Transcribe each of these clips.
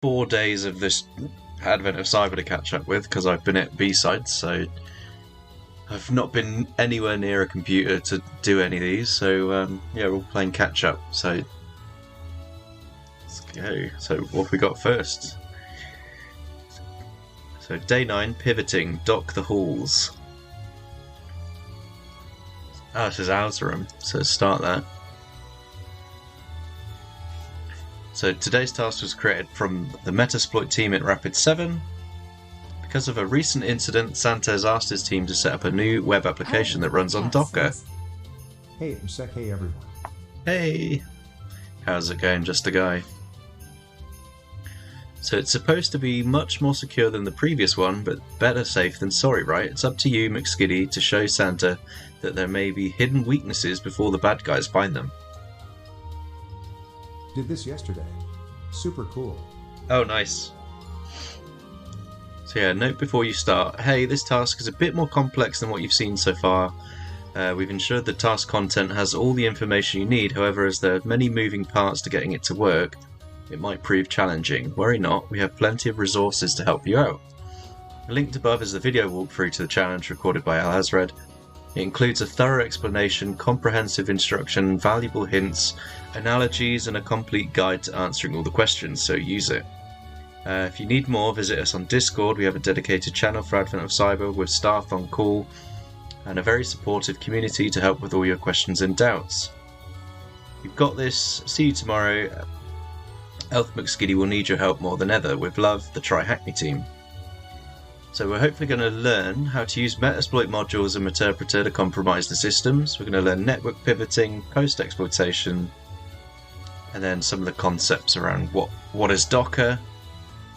4 days of this Advent of Cyber to catch up with because I've been at B-sides, so I've not been anywhere near a computer to do any of these. So yeah, we're all playing catch up. So let's go. So what have we got first? So day 9, pivoting, dock the halls. This is Alzerum, so start that. So today's task was created from the Metasploit team at Rapid 7. Because of a recent incident, Santa has asked his team to set up a new web application that runs on Docker. Hey, McSkidy, hey everyone. Hey! How's it going, just a guy? So it's supposed to be much more secure than the previous one, but better safe than sorry, right? It's up to you, McSkidy, to show Santa that there may be hidden weaknesses before the bad guys find them. Did this yesterday. Super cool. Oh, nice. So yeah, note before you start, hey, this task is a bit more complex than what you've seen so far. We've ensured the task content has all the information you need, however, as there are many moving parts to getting it to work, it might prove challenging. Worry not, we have plenty of resources to help you out. Linked above is the video walkthrough to the challenge recorded by Al Hazred. It includes a thorough explanation, comprehensive instruction, valuable hints, analogies, and a complete guide to answering all the questions, so use it. If you need more, visit us on Discord. We have a dedicated channel for Advent of Cyber with staff on call and a very supportive community to help with all your questions and doubts. You've got this. See you tomorrow. Elf McSkidy will need your help more than ever. With love, the Try Hackney team. So we're hopefully going to learn how to use Metasploit modules and Meterpreter to compromise the systems. We're going to learn network pivoting, post-exploitation, and then some of the concepts around what is Docker.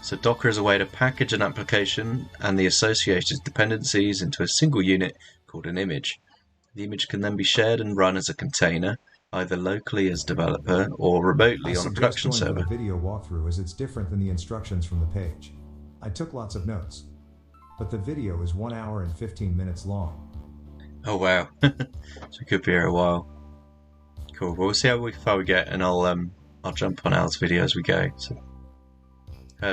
So Docker is a way to package an application and the associated dependencies into a single unit called an image. The image can then be shared and run as a container, either locally as developer or remotely on a production server. I suggest going to the video walkthrough as it's different than the instructions from the page. I took lots of notes, but the video is 1 hour and 15 minutes long. Oh wow, so we could be here a while. Cool, well, we'll see how far we get, and I'll jump on Al's video as we go.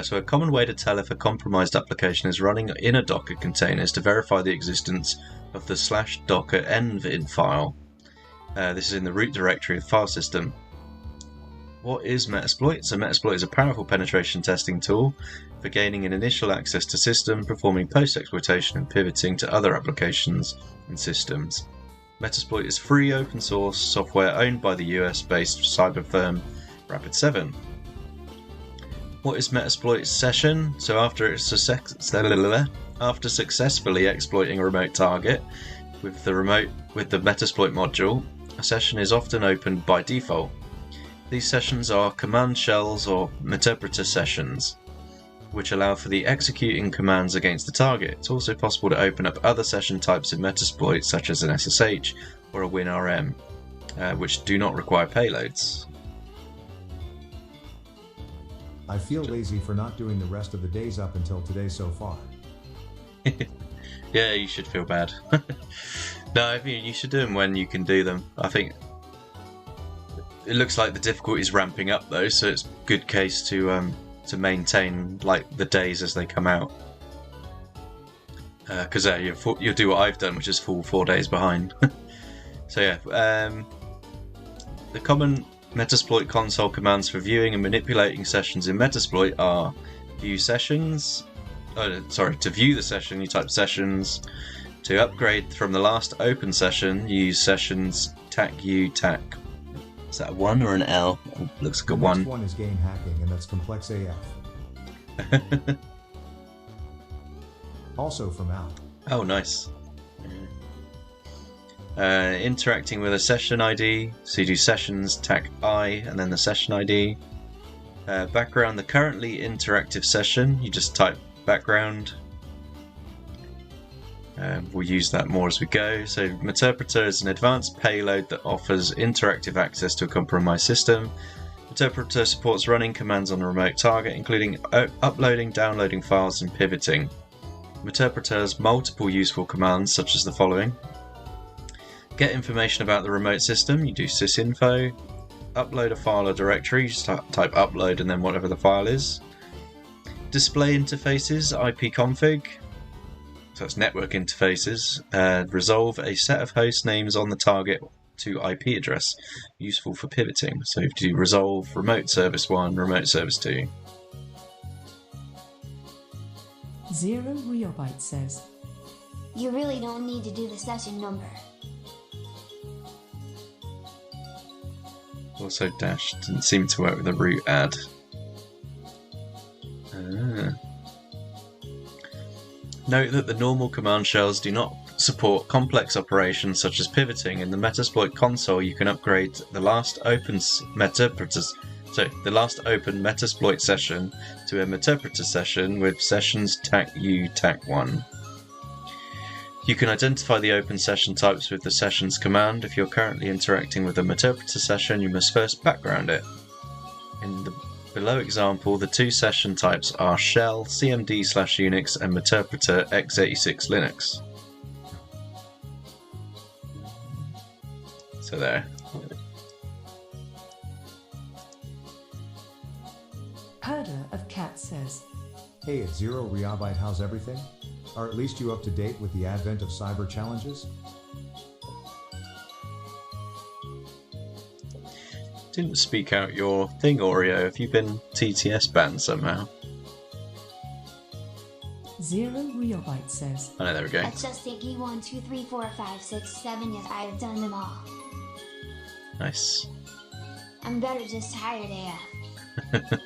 So a common way to tell if a compromised application is running in a Docker container is to verify the existence of the /docker env file. This is in the root directory of the file system. What is Metasploit? So Metasploit is a powerful penetration testing tool for gaining an initial access to system, performing post-exploitation and pivoting to other applications and systems. Metasploit is free open source software owned by the US-based cyber firm Rapid 7. What is Metasploit session? So after successfully exploiting a remote target with the Metasploit module, a session is often opened by default. These sessions are command shells or Meterpreter sessions, which allow for the executing commands against the target. It's also possible to open up other session types in Metasploit, such as an SSH or a WinRM, which do not require payloads. I feel lazy for not doing the rest of the days up until today so far. Yeah, you should feel bad. No, I mean, you should do them when you can do them. I think it looks like the difficulty is ramping up though, so it's a good case to maintain like the days as they come out. Because you'll do what I've done, which is fall 4 days behind. So yeah, the common Metasploit console commands for viewing and manipulating sessions in Metasploit are view sessions. To view the session, you type sessions. To upgrade from the last open session, you use sessions tac. Is that a 1 or an L? It looks like a 1. The next one is game hacking, and that's complex AF. Also from Al. Oh, nice. Interacting with a session ID, so you do sessions tac I and then the session ID. Background the currently interactive session, you just type background. We'll use that more as we go. So Meterpreter is an advanced payload that offers interactive access to a compromised system. Meterpreter supports running commands on a remote target, including uploading, downloading files, and pivoting. Meterpreter has multiple useful commands, such as the following. Get information about the remote system, you do sysinfo. Upload a file or directory, you just type upload and then whatever the file is. Display interfaces, IP config, so that's network interfaces, resolve a set of host names on the target to IP address, useful for pivoting. So if you resolve remote service 1, remote service 2. 0 Ryobyte says, You really don't need to do the session number. Also dash didn't seem to work with the root add. Note that the normal command shells do not support complex operations such as pivoting. In the Metasploit console, you can upgrade the last open Metasploit session to a Meterpreter session with sessions TAC-U TAC-1. You can identify the open session types with the sessions command. If you're currently interacting with a Meterpreter session, you must first background it. In the below example, the two session types are shell cmd/Unix and Meterpreter x86 Linux. So there. Herder of Cat says, Hey, it's 0 Ryobyte, how's everything? Are at least you up to date with the advent of cyber challenges? Didn't speak out your thing, Oreo. Have you been TTS banned somehow? 0 Ryobyte says, Oh no, there we go. Let's just take E1, 2, 3, 4, 5, 6, 7. Yes, I have done them all. Nice. I'm better just tired AF.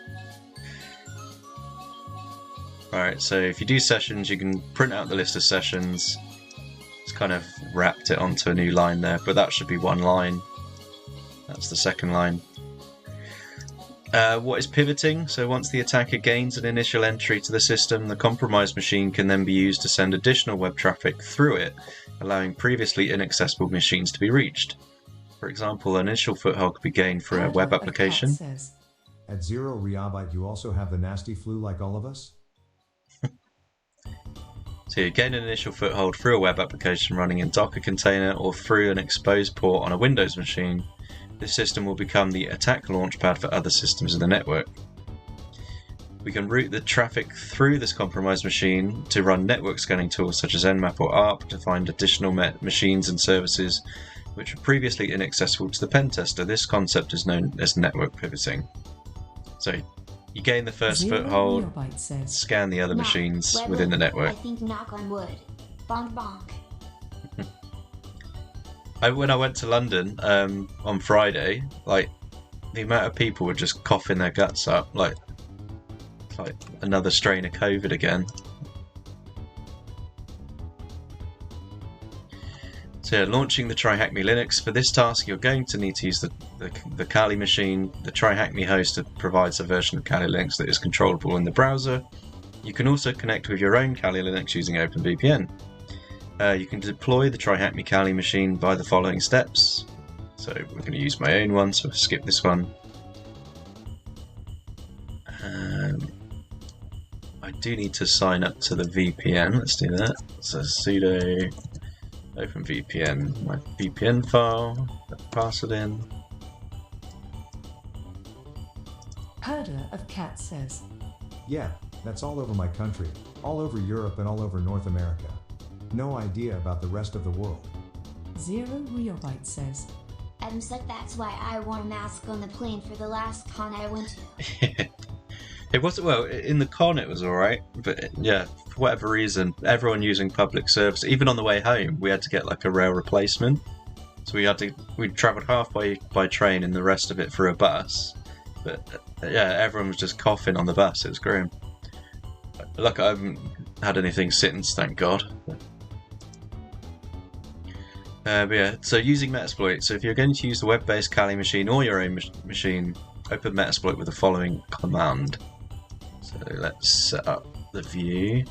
Alright, so if you do sessions, you can print out the list of sessions. It's kind of wrapped it onto a new line there, but that should be one line. That's the second line. What is pivoting? So once the attacker gains an initial entry to the system, the compromised machine can then be used to send additional web traffic through it, allowing previously inaccessible machines to be reached. For example, an initial foothold could be gained for a Herder web of Cat application. says, At 0 Ryobyte, you also have the nasty flu like all of us? So you gain an initial foothold through a web application running in Docker container or through an exposed port on a Windows machine. This system will become the attack launchpad for other systems in the network. We can route the traffic through this compromised machine to run network scanning tools such as Nmap or ARP to find additional machines and services which were previously inaccessible to the pen tester. This concept is known as network pivoting. So you gain the first 0 foothold, Ryobyte says, scan the other Knock, machines web within the loop. network. I think knock on wood. Bonk bonk. When I went to London on Friday, like the amount of people were just coughing their guts up, like it's like another strain of COVID again. So yeah, launching the TryHackMe Linux. For this task, you're going to need to use the Kali machine. The TryHackMe host provides a version of Kali Linux that is controllable in the browser. You can also connect with your own Kali Linux using OpenVPN. You can deploy the TryHackMe Kali machine by the following steps. So we're going to use my own one, so I'll skip this one. I do need to sign up to the VPN. Let's do that. So sudo OpenVPN, my VPN file, pass it in. Herder of Cat says, Yeah, that's all over my country, all over Europe and all over North America. No idea about the rest of the world. 0 Ryobyte says, I'm sick, that's why I wore a mask on the plane for the last con I went to. It wasn't, well, in the con it was alright, but yeah, for whatever reason, everyone using public service, even on the way home, we had to get like a rail replacement. So we travelled halfway by train and the rest of it through a bus. But yeah, everyone was just coughing on the bus, it was grim. Look, I haven't had anything since, thank God. But yeah, so using Metasploit. So if you're going to use the web-based Kali machine or your own machine, open Metasploit with the following command. So let's set up the view.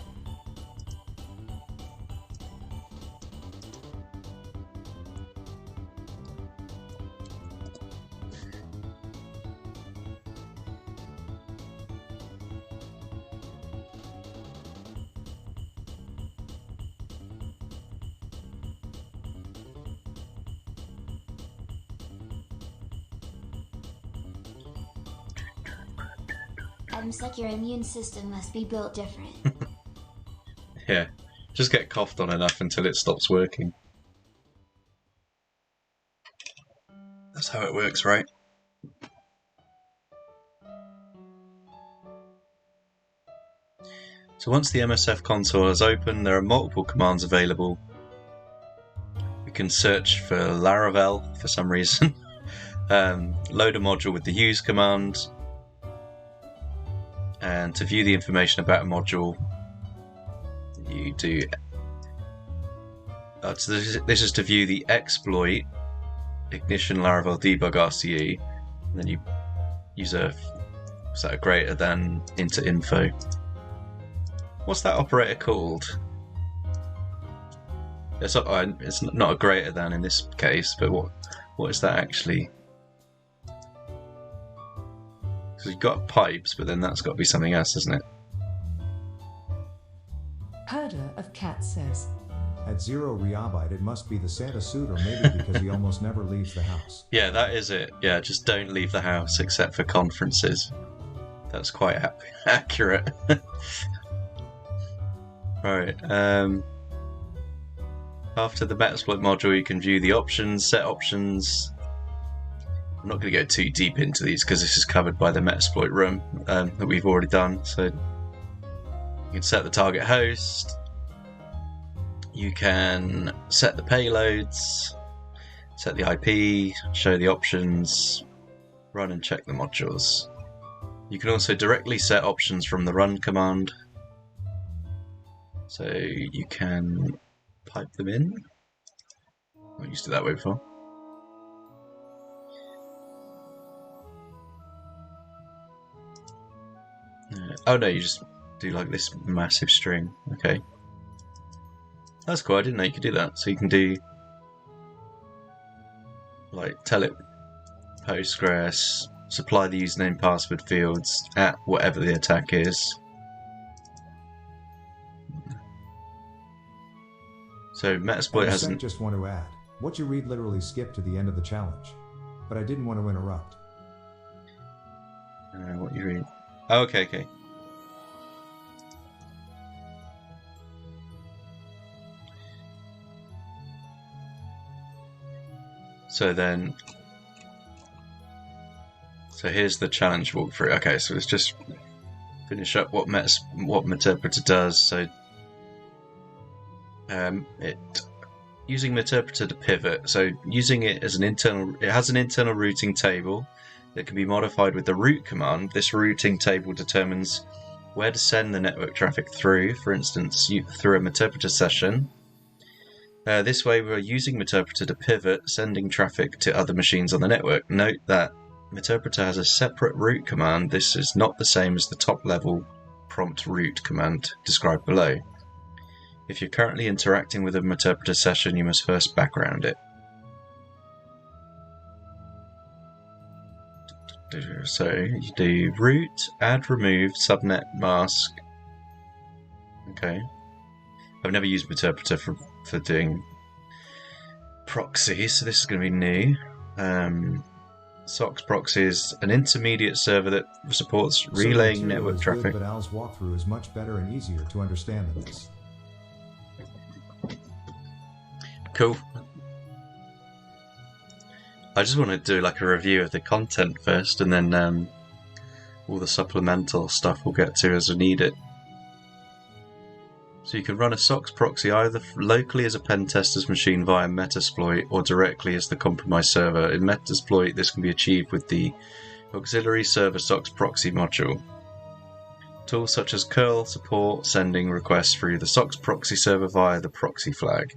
Adam's like your immune system must be built different. Yeah, just get coughed on enough until it stops working. That's how it works, right? So once the MSF console is open, there are multiple commands available. We can search for Laravel for some reason. Load a module with the use command. And to view the information about a module, you do... so this is to view the exploit ignition Laravel debug RCE. And then you use a greater than into info. What's that operator called? It's not a greater than in this case, but what is that actually? Because you've got pipes, but then that's got to be something else, isn't it? Herder of Cat says. At 0 Ryobite, it must be the Santa suit, or maybe because he almost never leaves the house. Yeah, that is it. Yeah, just don't leave the house except for conferences. That's quite accurate. Right. After the Metasploit module, you can view the options, set options. I'm not going to go too deep into these because this is covered by the Metasploit room that we've already done. So you can set the target host. You can set the payloads, set the IP, show the options, run and check the modules. You can also directly set options from the run command. So you can pipe them in. I used it that way before. Oh no, you just do like this massive string. Okay. That's cool, I didn't know you could do that. So you can do like tell it Postgres, supply the username password fields at whatever the attack is. So Metasploit hasn't... just want to add, what you read literally skipped to the end of the challenge. But I didn't want to interrupt. What you read? Oh, okay. So here's the challenge walkthrough. Okay, so let's just finish up what Meterpreter does. So using Meterpreter to pivot. So using it as it has an internal routing table that can be modified with the route command. This routing table determines where to send the network traffic through, for instance, through a Meterpreter session. This way we're using Meterpreter to pivot, sending traffic to other machines on the network. Note that Meterpreter has a separate route command. This is not the same as the top level prompt route command described below. If you're currently interacting with a Meterpreter session, you must first background it. So you do root, add, remove, subnet, mask. Okay. I've never used Meterpreter for doing proxy, so this is going to be new. SOX proxy is an intermediate server that supports relaying network traffic. But Al's walkthrough is much better and easier to understand than this. Cool. I just want to do like a review of the content first, and then all the supplemental stuff we'll get to as we need it. So you can run a SOX proxy either locally as a pen tester's machine via Metasploit or directly as the compromised server. In Metasploit, this can be achieved with the auxiliary server SOX proxy module. Tools such as curl support sending requests through the SOX proxy server via the proxy flag.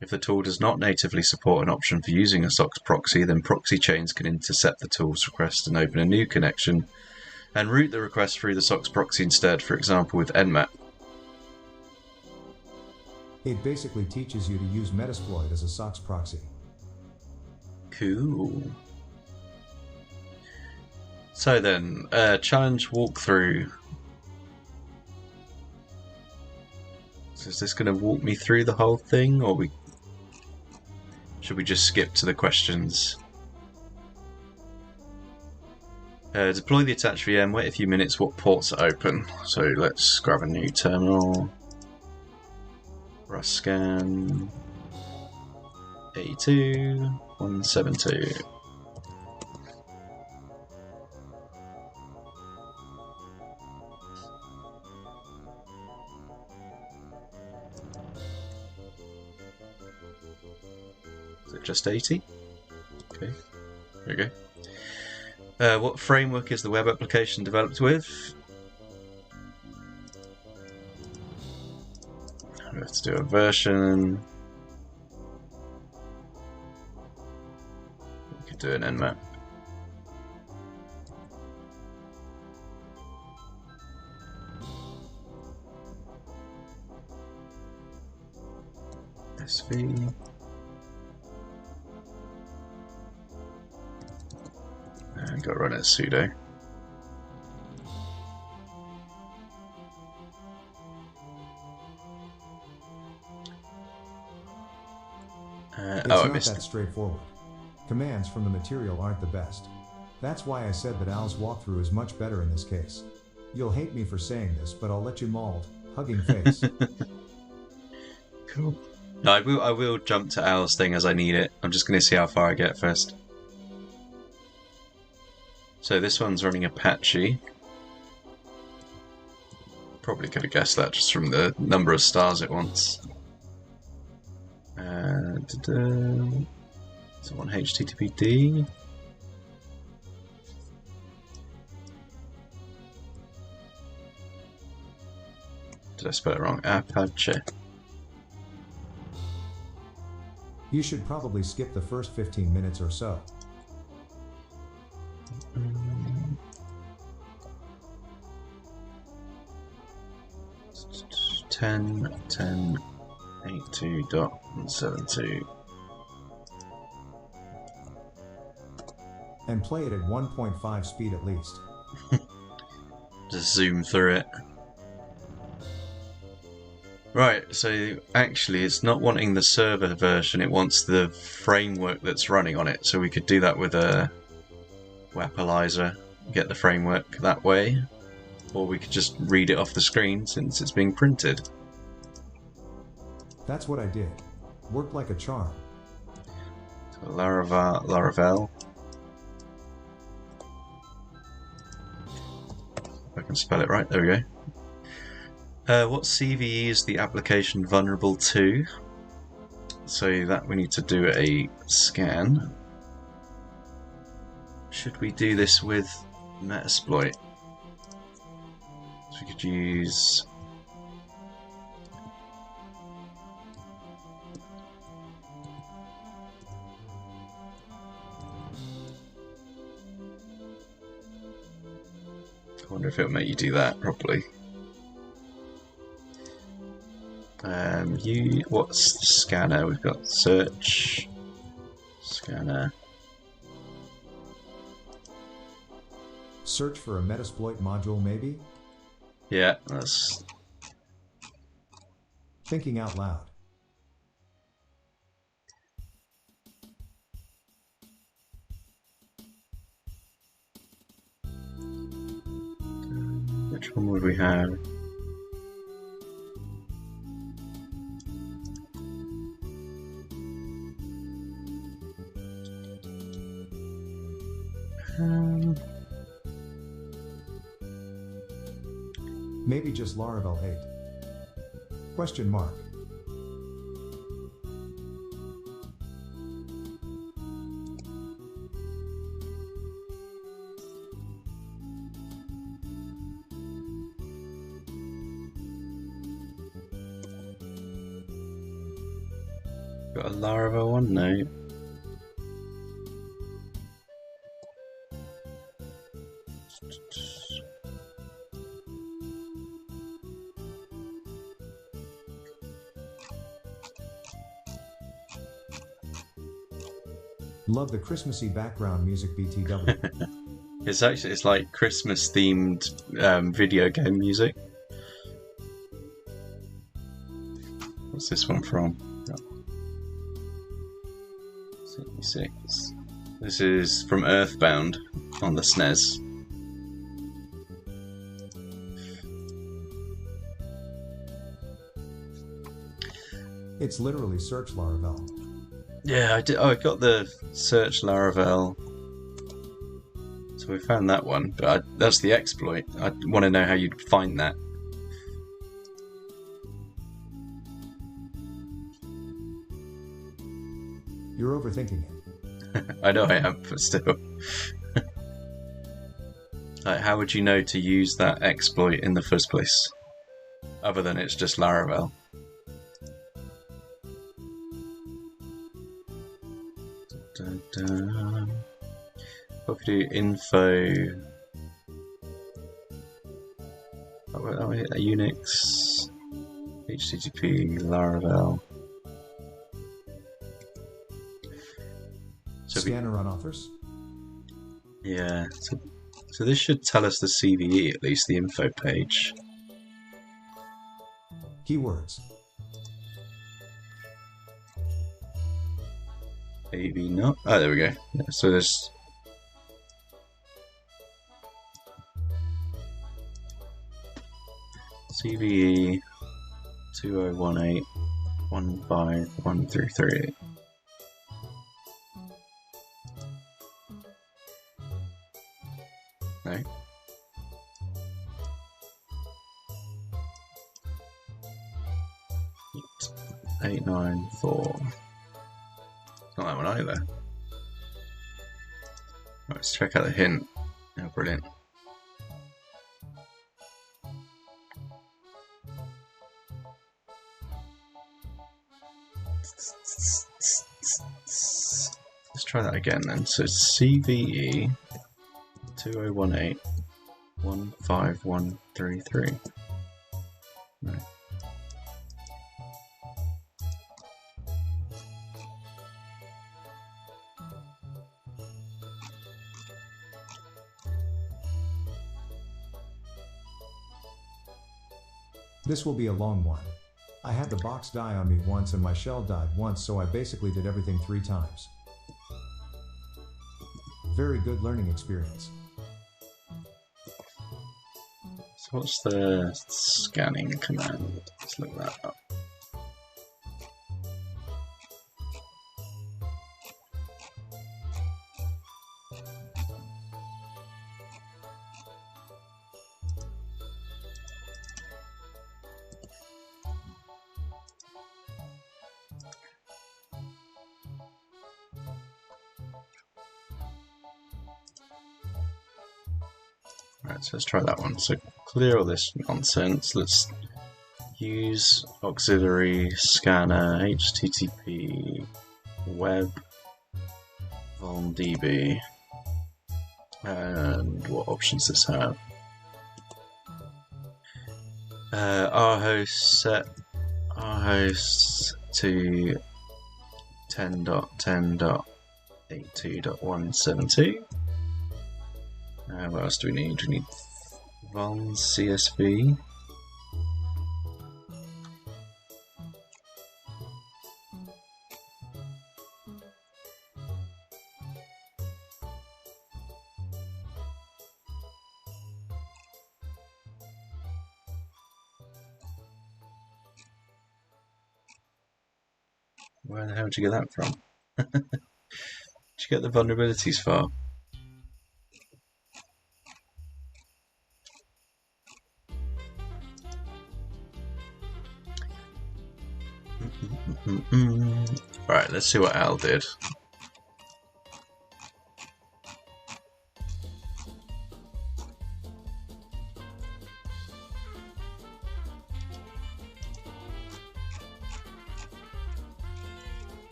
If the tool does not natively support an option for using a SOX proxy, then proxy chains can intercept the tool's request and open a new connection and route the request through the SOX proxy instead, for example with Nmap. It basically teaches you to use Metasploit as a SOX proxy. Cool. So then, challenge walkthrough. So is this going to walk me through the whole thing, or should we just skip to the questions? Deploy the attached VM, wait a few minutes, what ports are open? So let's grab a new terminal. Rust scan 82, 172. Is it just 80? Okay, there we go. What framework is the web application developed with? We have to do a version. We could do an nmap. SV. And got to run it as sudo. It's I not missed that it. straightforward. Commands from the material aren't the best. That's why I said that Al's walkthrough is much better in this case. You'll hate me for saying this, but I'll let you mauled. Hugging face. Cool. No, I will jump to Al's thing as I need it. I'm just going to see how far I get first. So this one's running Apache. Probably could have guessed that just from the number of stars it wants. So on HTTPD. Did I spell it wrong? Apache. You should probably skip the first 15 minutes or so. 10.82.72. And play it at 1.5 speed at least. Just zoom through it. Right, so actually it's not wanting the server version, it wants the framework that's running on it. So we could do that with a Wappalizer, get the framework that way. Or we could just read it off the screen since it's being printed. That's what I did. Worked like a charm. So Laravel. If I can spell it right, there we go. What CVE is the application vulnerable to? So that we need to do a scan. Should we do this with Metasploit? So we could use... I wonder if it'll make you do that properly. What's the scanner? We've got search, scanner. Search for a Metasploit module, maybe? Yeah, that's... Thinking out loud. Which one would we have? Maybe just Laravel 8. Question mark. Got a Laravel one? No. Love the Christmassy background music BTW. It's like Christmas themed video game music. What's this one from? 76. This is from Earthbound on the SNES. It's literally search Laravel. Yeah, I did. Oh, I got the search Laravel. So we found that one, but that's the exploit. I want to know how you'd find that. You're overthinking it. I know I am, but still. Like, how would you know to use that exploit in the first place? Other than it's just Laravel. What if we do info? Unix, HTTP, Laravel. Scanner on authors? Yeah, so this should tell us the CVE, at least the info page. Keywords. Maybe not. Oh, there we go. Yeah, so there's... CVE 2018-15133. No? 894. It's not that one either. Right, let's check out the hint. Oh, brilliant. Let's try that again then. So it's CVE 2018-15133. Right. This will be a long one. I had the box die on me once and my shell died once, so I basically did everything 3 times. Very good learning experience. So what's the scanning command? Let's look that up. Right, so let's try that one. So clear all this nonsense. Let's use auxiliary scanner HTTP web vulndb. And what options does this have? Our host set our host to 10.10.82.172. What else do we need? We need vuln CSV. Where the hell did you get that from? Did you get the vulnerabilities file? Right, let's see what Al did.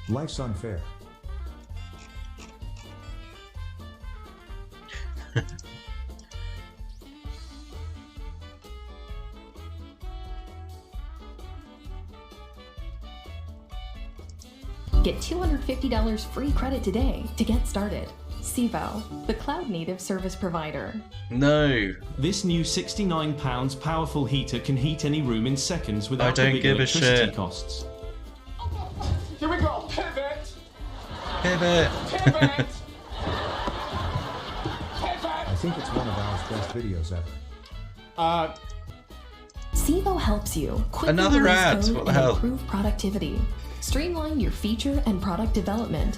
Life's unfair. Get $250 free credit today to get started. Sivo, the cloud-native service provider. No! This new £69 powerful heater can heat any room in seconds without I don't the big give a electricity shit. costs. Here we go. Pivot. Pivot! Pivot. I think it's one of Al's best videos ever. CIVO helps you quickly Another release ad, code what the and hell? improve productivity. Streamline your feature and product development.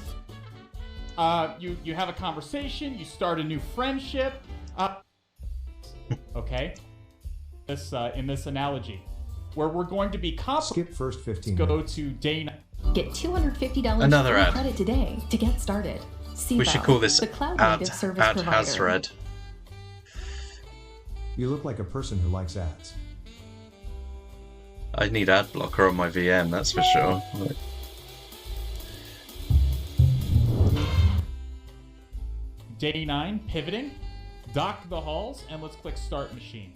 You have a conversation, you start a new friendship. Okay. This in this analogy, where we're going to be Skip first 15 go minutes. to day 9. Get $250 Another free ad. credit today to get started. CIVO, We should call this the cloud ad, native service ad provider. has read. You look like a person who likes ads. I need ad blocker on my VM, that's for sure. Day 9, pivoting, dock the halls, and let's click start machine.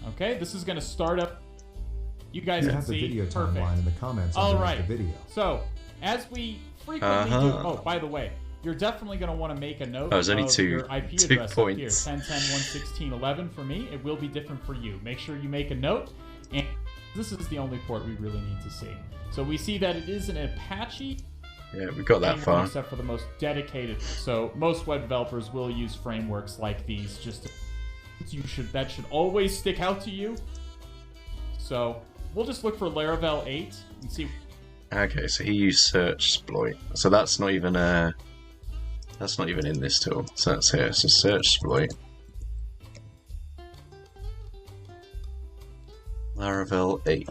Okay, this is going to start up. You guys You can have the see. video Perfect. timeline in the comments All underneath right. the video. So, as we frequently do. Oh, by the way, you're definitely going to want to make a note there's only of two- your IP two address points. up here. 10.10.116.11 for me. It will be different for you. Make sure you make a note. And this is the only port we really need to see. So we see that it is an Apache. Yeah, we got that far. Except for the most dedicated. So most web developers will use frameworks like these. That should always stick out to you. So we'll just look for Laravel 8 and see. Okay, so he used search exploit. So that's not even in this tool. So that's here. So search exploit. Laravel 8.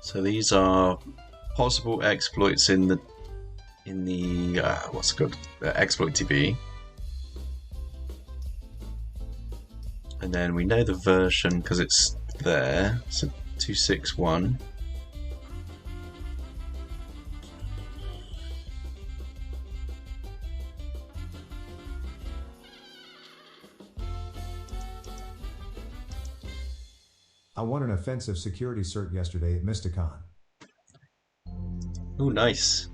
So these are possible exploits in the what's it called? Exploit DB. And then we know the version because it's there. So 261. I won an offensive security cert yesterday at Mysticon. Oh, nice.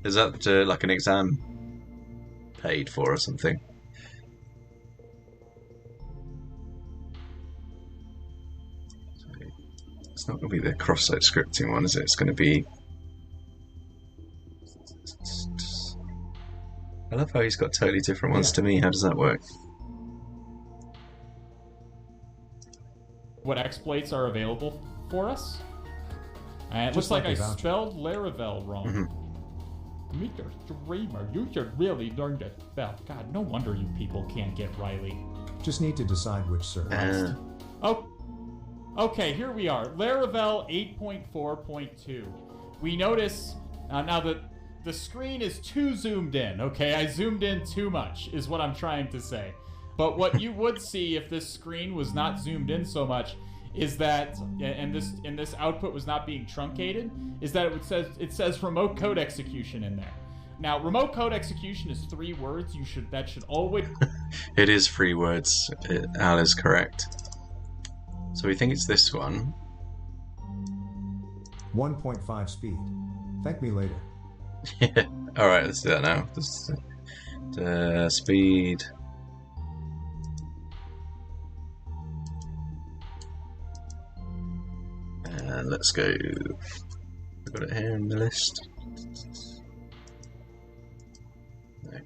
Is that like an exam paid for or something? It's not going to be the cross-site scripting one, is it? It's going to be... I love how he's got totally different ones to me. How does that work? What exploits are available for us. It looks Just like like I a voucher. spelled Laravel wrong. Mr. Streamer, you should really learn to spell. God, no wonder you people can't get Riley. Just need to decide which cert. Oh, okay, here we are. Laravel 8.4.2. We notice now that the screen is too zoomed in. Okay, I zoomed in too much, is what I'm trying to say. But what you would see if this screen was not zoomed in so much is that, and this output was not being truncated, is that it says remote code execution in there. Now, remote code execution is 3 words. That should always. It is 3 words. Al is correct. So we think it's this one. 1.5 speed. Thank me later. All right, let's do that now. Speed. And let's go. I've got it here in the list. No.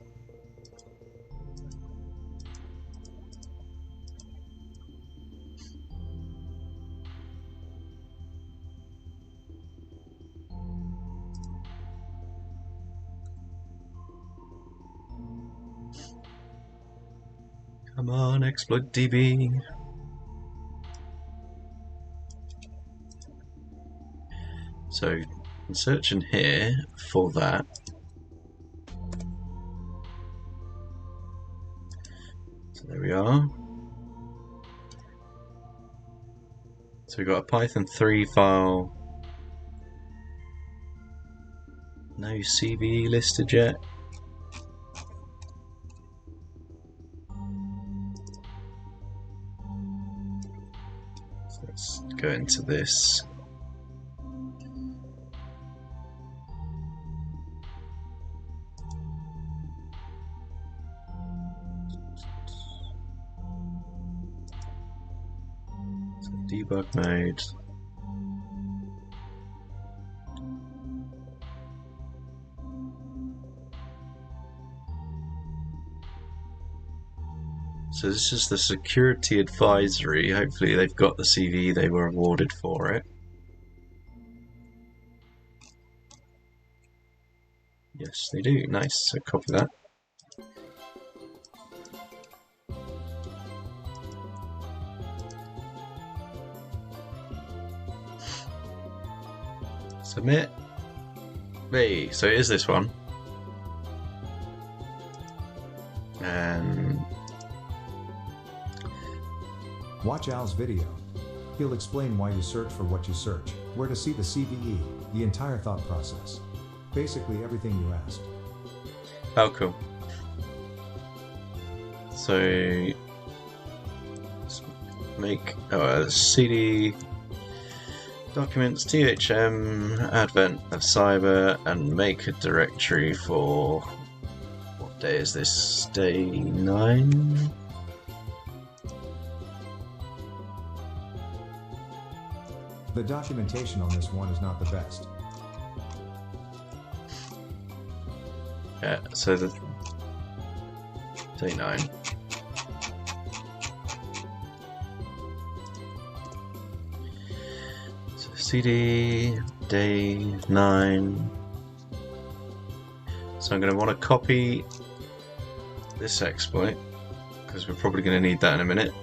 Come on, exploit DB. So, I'm searching here for that. So there we are. So we've got a Python 3 file. No CVE listed yet. So let's go into this. Debug mode. So this is the security advisory. Hopefully they've got the CV they were awarded for it. Yes, they do. Nice. So copy that. Submit. Hey, so it is this one. And Watch Al's video. He'll explain why you search for what you search, where to see the CVE, the entire thought process. Basically everything you asked. oh, cool. So let's make CD documents THM advent of cyber and make a directory for what day is this? Day 9. The documentation on this one is not the best. Yeah, so the day 9. So CD day 9. So I'm going to want to copy this exploit because we're probably going to need that in a minute.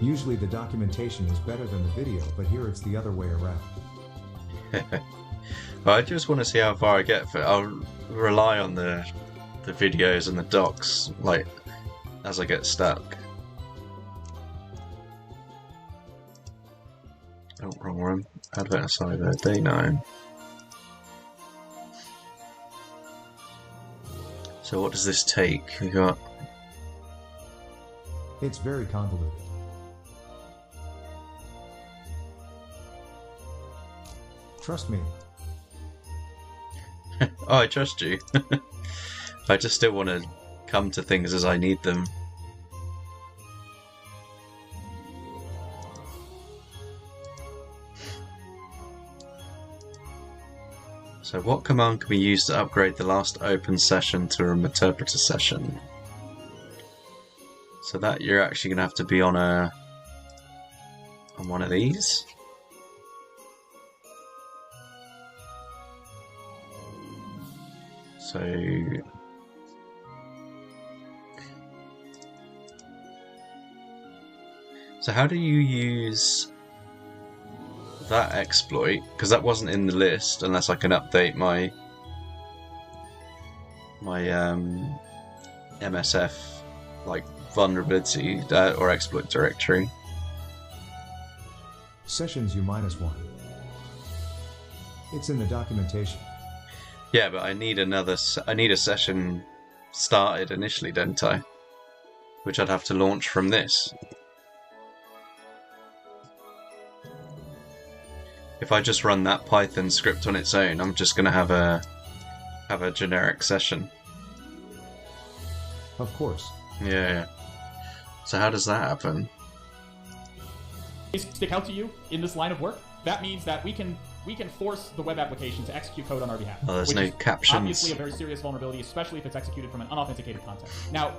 Usually the documentation is better than the video, but here it's the other way around. Well, I just want to see how far I get. I'll rely on the videos and the docs, like, as I get stuck. Oh, wrong one. Advent of Cyber, day 9. So what does this take? We got... It's very convoluted. Trust me. Oh, I trust you. I just still want to come to things as I need them. So what command can we use to upgrade the last open session to an interpreter session? So that you're actually going to have to be on one of these. So how do you use that exploit? Because that wasn't in the list, unless I can update my MSF like vulnerability or exploit directory. Sessions U-1. It's in the documentation. Yeah, but I need a session started initially, don't I? Which I'd have to launch from this. If I just run that Python script on its own, I'm just going to have a generic session. Of course. Yeah. So how does that happen? Stick out to you in this line of work. That means that we can force the web application to execute code on our behalf. Oh, there's which no is captions. Obviously a very serious vulnerability, especially if it's executed from an unauthenticated context. Now,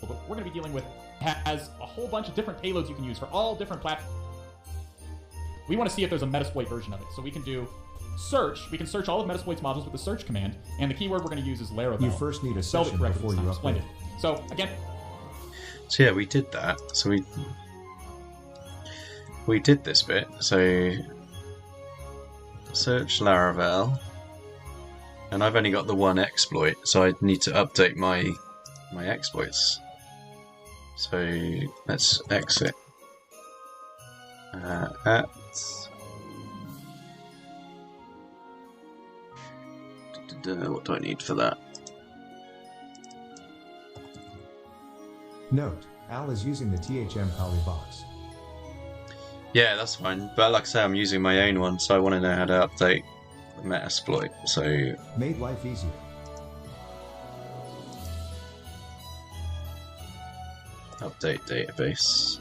what we're going to be dealing with has a whole bunch of different payloads you can use for all different platforms. We want to see if there's a Metasploit version of it. So we can do search. We can search all of Metasploit's modules with the search command, and the keyword we're going to use is Laravel. You first need a Spelled it session correctly before this you time. upload. Splendid. So again, So yeah, we did that. So we did this bit. So search Laravel, and I've only got the one exploit, so I need to update my exploits. So let's exit. What do I need for that? Note, Al is using the THM Poly box. Yeah, that's fine. But like I say, I'm using my own one, so I want to know how to update the Metasploit. So Made life easier. update database.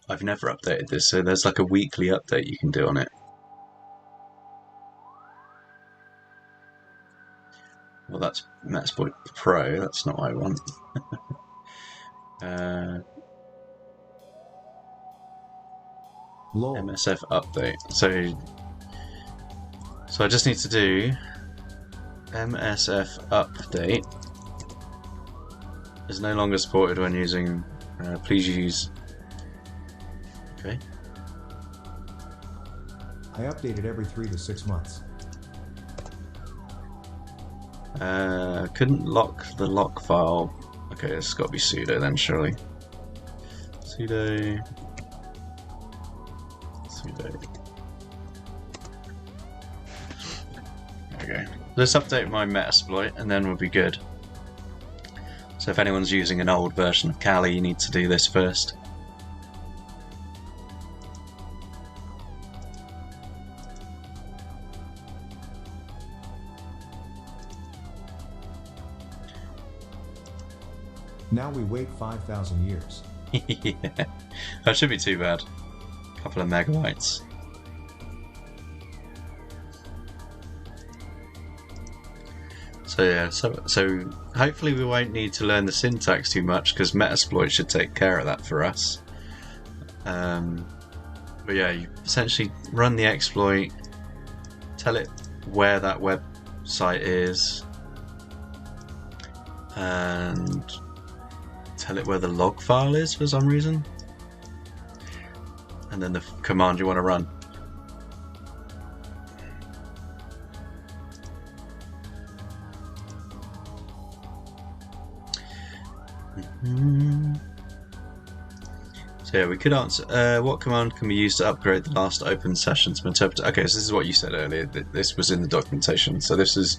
I've never updated this, so there's like a weekly update you can do on it. Well, that's Metasploit Pro. That's not what I want. Lol. MSF update. So I just need to do MSF update is no longer supported when using. Please use. Okay. I update it every 3 to 6 months. Couldn't lock the lock file. Okay, it's got to be sudo then, surely. Sudo. There we go. Let's update my Metasploit and then we'll be good. So if anyone's using an old version of Kali, you need to do this first. Now we wait 5,000 years. Yeah, that should be too bad. A couple of megabytes. So yeah, so hopefully we won't need to learn the syntax too much because Metasploit should take care of that for us. But yeah, you essentially run the exploit, tell it where that website is, and tell it where the log file is for some reason, and then the command you want to run. So yeah, we could answer what command can we use to upgrade the last open session to interpret. Okay, so this is what you said earlier. This was in the documentation. So this is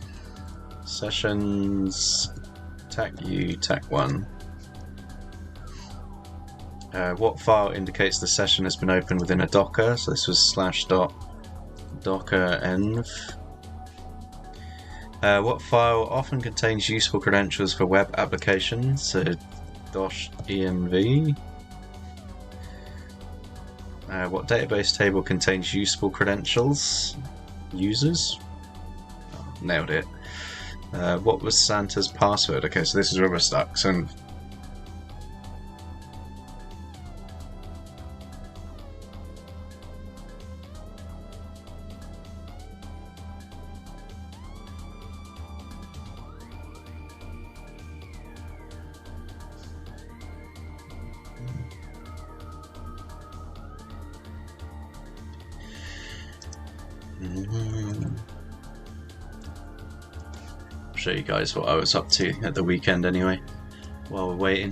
sessions tac-u tac1. What file indicates the session has been opened within a Docker? So this was /.dockerenv. What file often contains useful credentials for web applications? So -env. What database table contains useful credentials? Users? Oh, nailed it. What was Santa's password? Okay, so this is where we're stuck. So show you guys what I was up to at the weekend anyway while we're waiting.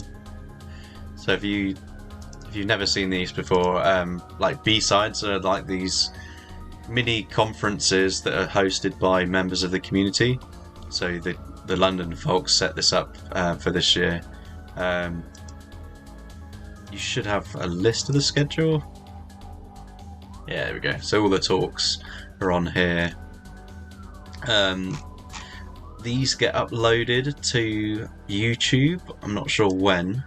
So if you've never seen these before, like B-sides are like these mini conferences that are hosted by members of the community. So the London folks set this up for this year. You should have a list of the schedule. Yeah, there we go. So all the talks are on here. These get uploaded to YouTube. I'm not sure when.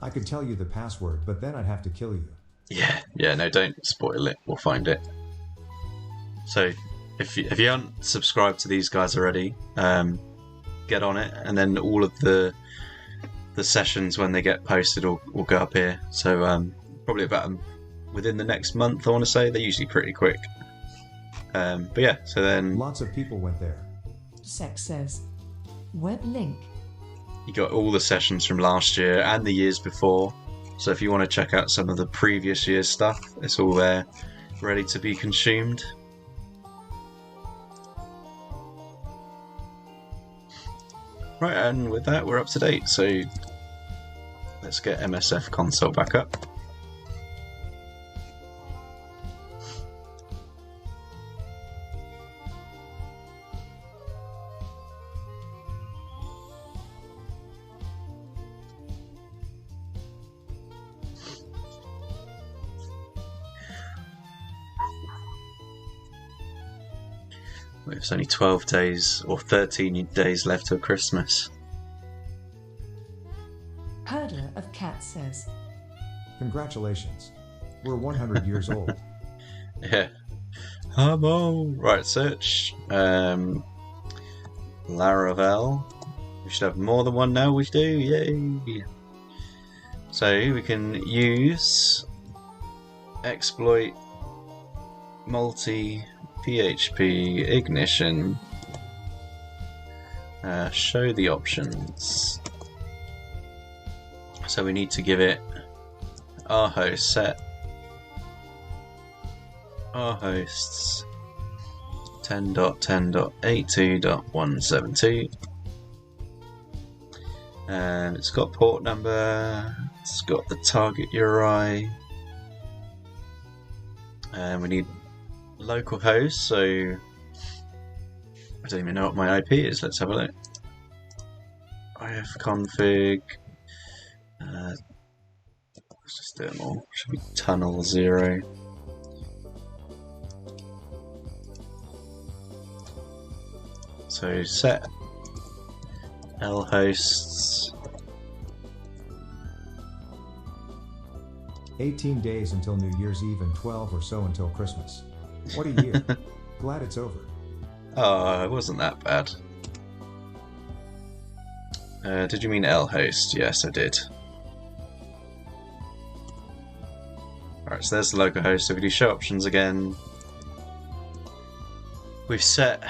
I could tell you the password, but then I'd have to kill you. Yeah, no, don't spoil it. We'll find it. So if you aren't subscribed to these guys already, get on it, and then all of the sessions when they get posted will go up here. So probably about within the next month, I want to say. They're usually pretty quick. But yeah, so then Lots of people went there. Sex says. Web link. you got all the sessions from last year and the years before. So if you want to check out some of the previous year's stuff, it's all there, ready to be consumed. Right, and with that, we're up to date. So let's get MSF console back up. It's only 12 days or 13 days left till Christmas. Herder of Cats says. Congratulations. We're 100 years old. Yeah. Right, search. Laravel. We should have more than one now, we do, yay! So we can use exploit multi PHP ignition, show the options. So we need to give it our host set our hosts 10.10.82.172, and it's got port number, it's got the target URI, and we need local host, so I don't even know what my IP is. Let's have a look. ifconfig, let's just do it more, should be tunnel 0. So set L hosts 18 days until New Year's Eve and 12 or so until Christmas. What a year. Glad it's over. Oh, it wasn't that bad. Did you mean L host? Yes, I did. Alright, so there's the local host. So if we do show options again, we've set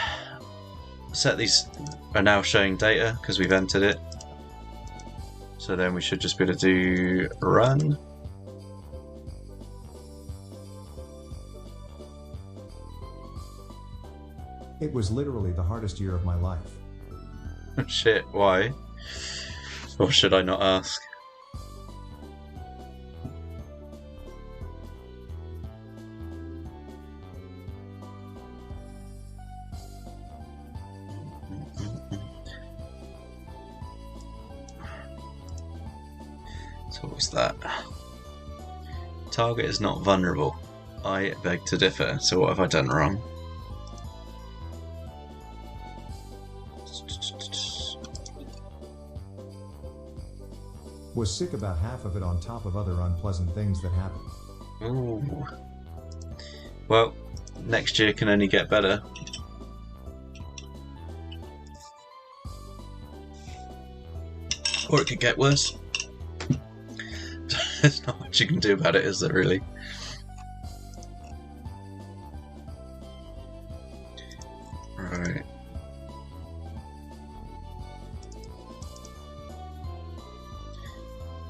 these are now showing data because we've entered it. So then we should just be able to do run. It was literally the hardest year of my life. Shit, why? Or should I not ask? So what was that? Target is not vulnerable. I beg to differ. So what have I done wrong? Was sick about half of it on top of other unpleasant things that happened. Ooh. Well, next year can only get better. Or it could get worse. There's not much you can do about it, is there really? Right.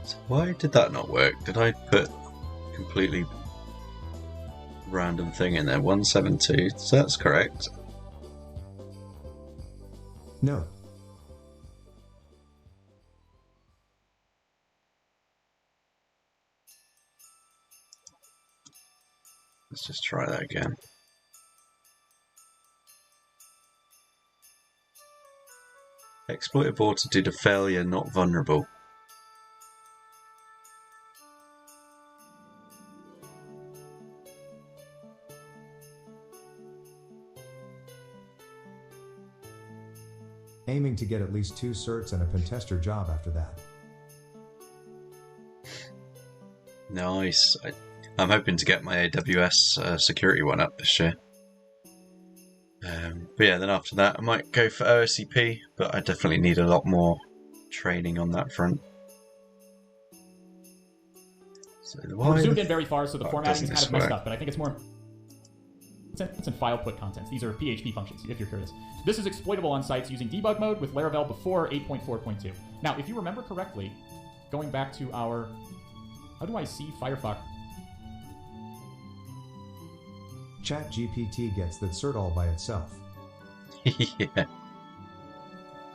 So why did that not work? Did I put completely random thing in there? 172, so that's correct. No. Let's just try that again. Exploit aborted due to failure, not vulnerable. Aiming to get at least 2 certs and a pentester job after that. Nice. I'm hoping to get my AWS security one up this year. But yeah, then after that I might go for OSCP, but I definitely need a lot more training on that front. So We're zoomed in very far, so the formatting is doesn't kind of this messed work? up, but I think it's more... It's in file put contents. These are PHP functions, if you're curious. This is exploitable on sites using debug mode with Laravel before 8.4.2. Now, if you remember correctly, going back to our... How do I see Firefox? ChatGPT gets that cert all by itself. Yeah.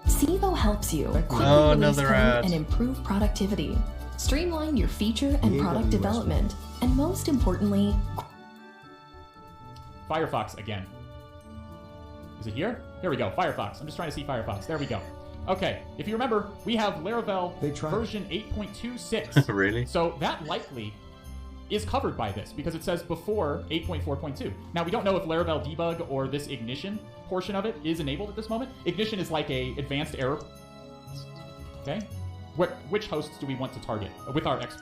Sivo helps you quickly Oh, release another code ad. and improve productivity, streamline your feature and The product AWS development, and most importantly, Firefox again. Is it here? Here we go, Firefox. I'm just trying to see Firefox. There we go. Okay, if you remember, we have Laravel They tried. version 8.26. Really? So that likely is covered by this because it says before 8.4.2. Now, we don't know if Laravel debug or this ignition portion of it is enabled at this moment. Ignition is like a advanced error. Okay? Which hosts do we want to target with our X?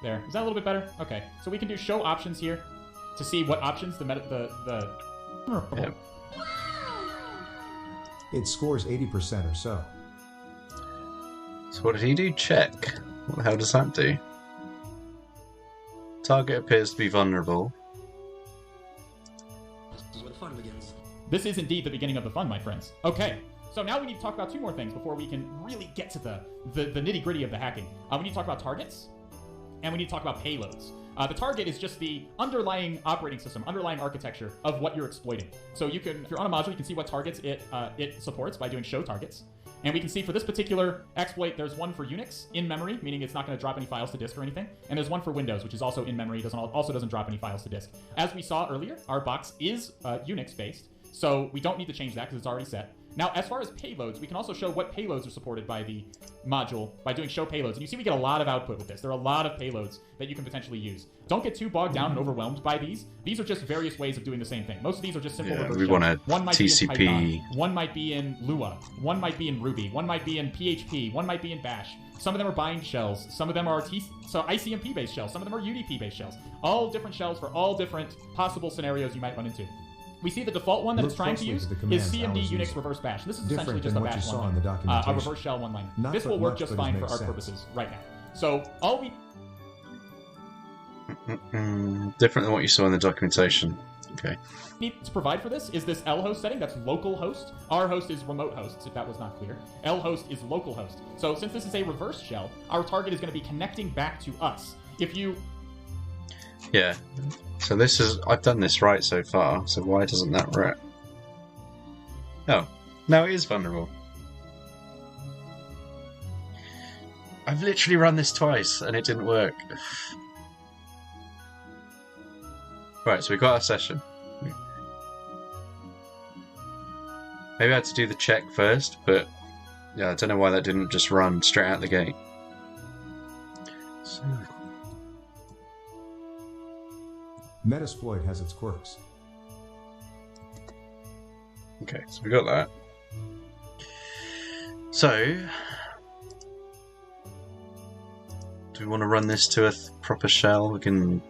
There. Is that a little bit better? Okay. So we can do show options here to see what options the Yeah. It scores 80% or so. So what did he do? Check. What the hell does that do? Target appears to be vulnerable. This is where the fun begins. This is indeed the beginning of the fun, my friends. Okay, so now we need to talk about two more things before we can really get to the nitty-gritty of the hacking. We need to talk about targets, and we need to talk about payloads. The target is just the underlying operating system, underlying architecture of what you're exploiting. So you can, if you're on a module, you can see what targets it supports by doing show targets. And we can see for this particular exploit, there's one for Unix in memory, meaning it's not going to drop any files to disk or anything. And there's one for Windows, which is also in memory, also doesn't drop any files to disk. As we saw earlier, our box is Unix-based, so we don't need to change that because it's already set. Now, as far as payloads, we can also show what payloads are supported by the module by doing show payloads. And you see we get a lot of output with this. There are a lot of payloads that you can potentially use. Don't get too bogged down and overwhelmed by these. These are just various ways of doing the same thing. Most of these are just simple reverse we shells. want a One might TCP. be in Python, one might be in Lua, one might be in Ruby, one might be in PHP, one might be in Bash. Some of them are bind shells, some of them are ICMP-based shells, some of them are UDP-based shells. All different shells for all different possible scenarios you might run into. We see the default one that it's trying to use is CMD Unix reverse bash. This is essentially just a bash one-liner, a reverse shell one-liner. This will work just fine for our purposes right now. So all we... Different than what you saw in the documentation. Okay. Need to provide for this is this lhost setting. That's local host. Our host is remote hosts, if that was not clear. lhost is local host. So since this is a reverse shell, our target is going to be connecting back to us. If you... Yeah. So this is... I've done this right so far, so why doesn't that work? Oh. Now it is vulnerable. I've literally run this twice, and it didn't work. Right, so we got our session. Maybe I had to do the check first, but yeah, I don't know why that didn't just run straight out the gate. So... Metasploit has its quirks. Okay, so we got that. So, do we want to run this to a proper shell? We can...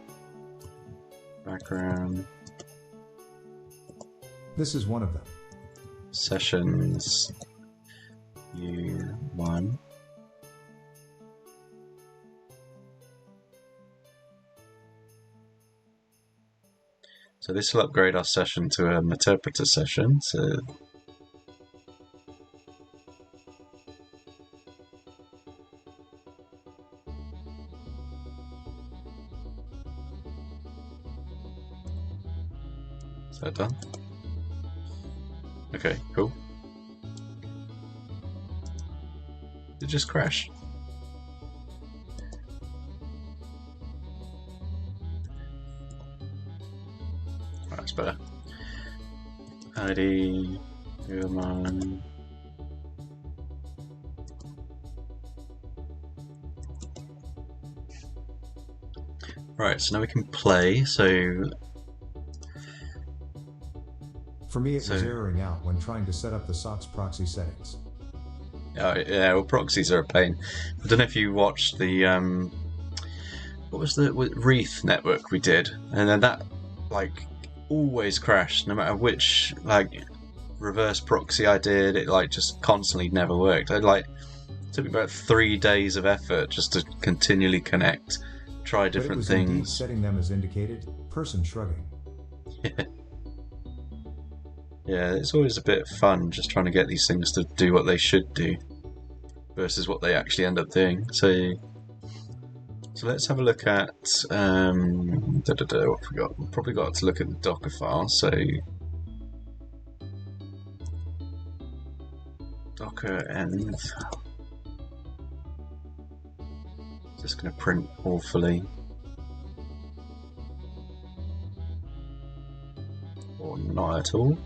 Background... This is one of them. Sessions... U1... So this will upgrade our session to an interpreter session. So is that done? Okay, cool. Did it just crash? That's better. ID, human. Right, so now we can play. So for me, it was erroring out when trying to set up the SOCKS proxy settings. Oh yeah, well, proxies are a pain. I don't know if you watched the what was the Wreath network we did, and then that like always crashed no matter which like reverse proxy I did. It like just constantly never worked. It took me about 3 days of effort just to continually connect, try different things. Setting them as indicated. Person shrugging. Yeah, it's always a bit fun just trying to get these things to do what they should do versus what they actually end up doing. So let's have a look at what we got. We've probably got to look at the Docker file. So Docker env. Just going to print awfully. Or not at all.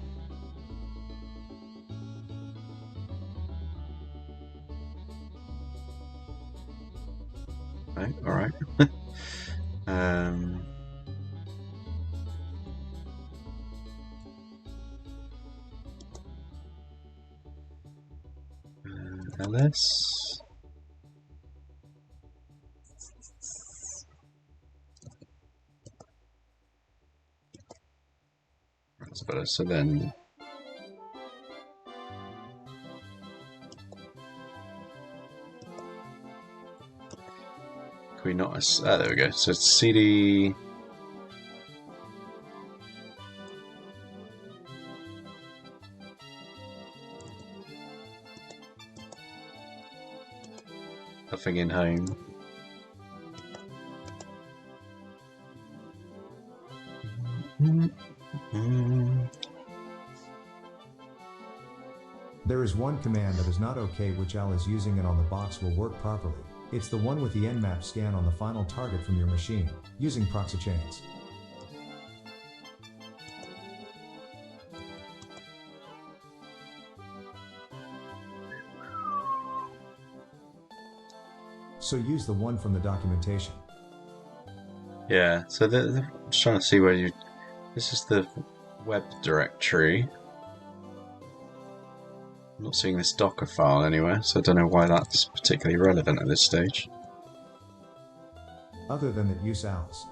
Okay, alright. ls. That's better. So then not there we go. So it's CD. Nothing in home. There is one command that is not okay which Al is using and on the box will work properly. It's the one with the nmap scan on the final target from your machine, using proxy chains. So use the one from the documentation. Yeah, so I'm just trying to see where you... This is the web directory. I'm not seeing this Docker file anywhere, so I don't know why that's particularly relevant at this stage. Other than that, use Al's.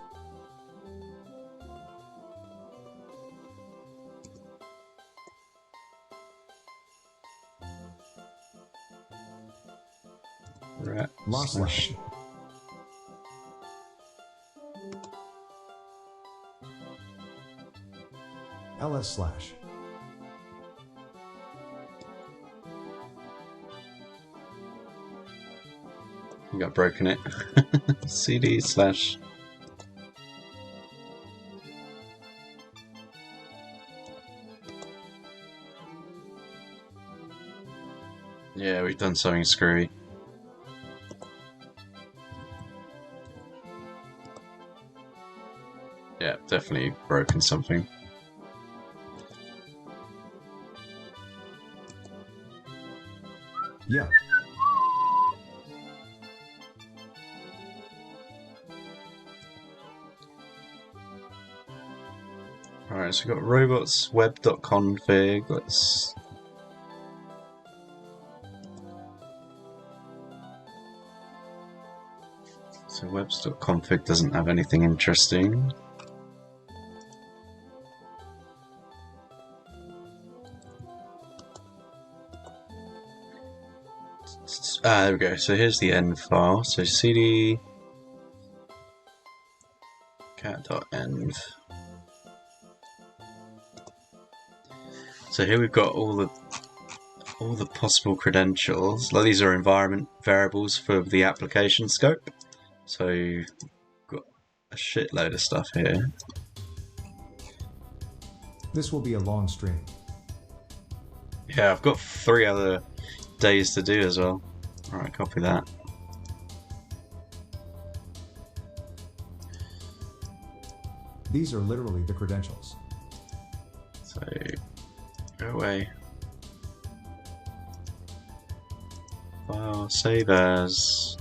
Rat Lost slash... slash. ls slash. You got broken it. CD slash... Yeah, we've done something screwy. Yeah, definitely broken something. Yeah. Alright, so we've got robots web.config. Let's... So webs.config doesn't have anything interesting. There we go. So here's the end file. So cd cat.env. So here we've got all the possible credentials. Like, these are environment variables for the application scope. So you've got a shitload of stuff here. This will be a long stream. Yeah, I've got 3 other days to do as well. Alright, copy that. These are literally the credentials. So, go away. File, save as.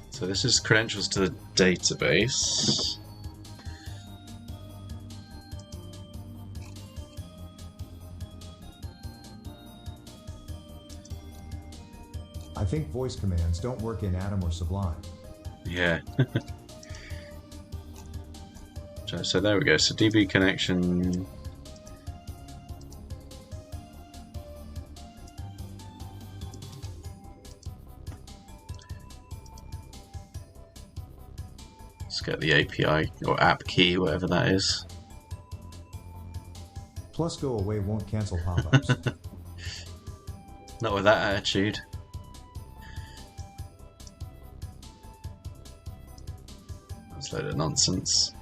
So this is credentials to the database. I think voice commands don't work in Atom or Sublime. Yeah. So there we go. So DB connection. Let's get the API or app key, whatever that is. Plus go away won't cancel pop-ups. Not with that attitude. That's a load of nonsense.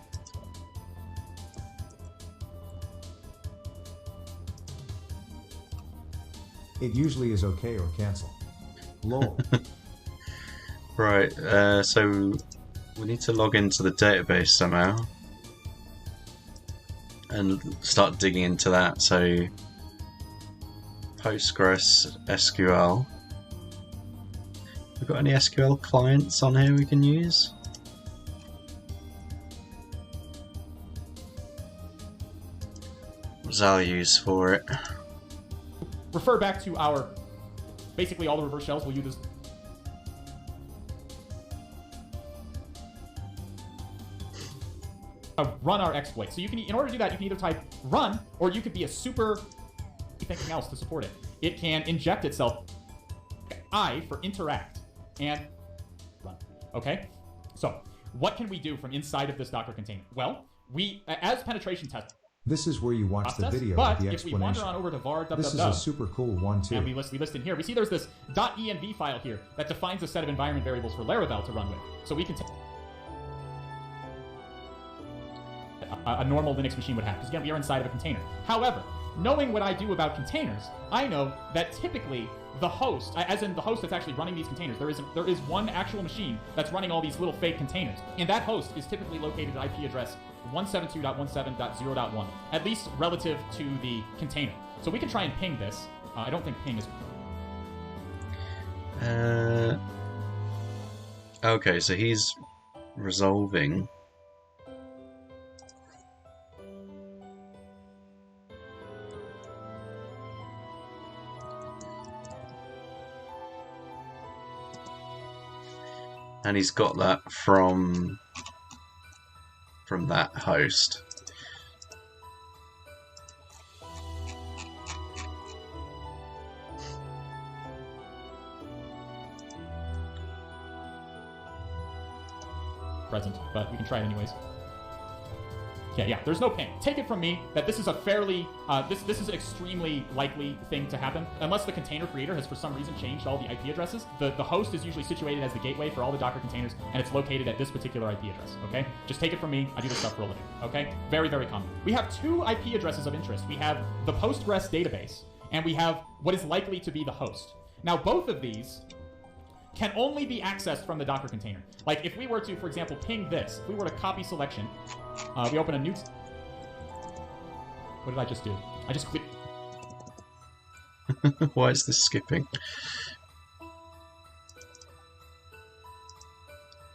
It usually is okay or cancel. Lol. Right, so we need to log into the database somehow and start digging into that. So Postgres SQL. We've got any SQL clients on here we can use? What's our use for it? Refer back to our... Basically, all the reverse shells will use this. run our exploit. So you can, in order to do that, you can either type run, or you could be a super anything else to support it. It can inject itself I for interact and run. Okay? So what can we do from inside of this Docker container? Well, we, as penetration test, This is where you watch the video but of the if we wander explanation. on over to var This is a super cool one too. and we list in here, we see there's this .env file here that defines a set of environment variables for Laravel to run with. So we can take a normal Linux machine would have, because again, we are inside of a container. However, knowing what I do about containers, I know that typically the host, as in the host that's actually running these containers, there is one actual machine that's running all these little fake containers, and that host is typically located at IP address 172.17.0.1, at least relative to the container. So we can try and ping this. I don't think ping is... Okay, so he's resolving. And he's got that from that host. present, but we can try it anyways. Yeah, there's no ping. Take it from me that this is a fairly, this is an extremely likely thing to happen. Unless the container creator has for some reason changed all the IP addresses, the host is usually situated as the gateway for all the Docker containers, and it's located at this particular IP address, okay? Just take it from me, I do this stuff for a living, okay? Very, very common. We have two IP addresses of interest. We have the Postgres database, and we have what is likely to be the host. Now, both of these can only be accessed from the Docker container. Like, if we were to, for example, ping this, if we were to copy selection, we open a new... What did I just do? I just clicked... Why is this skipping?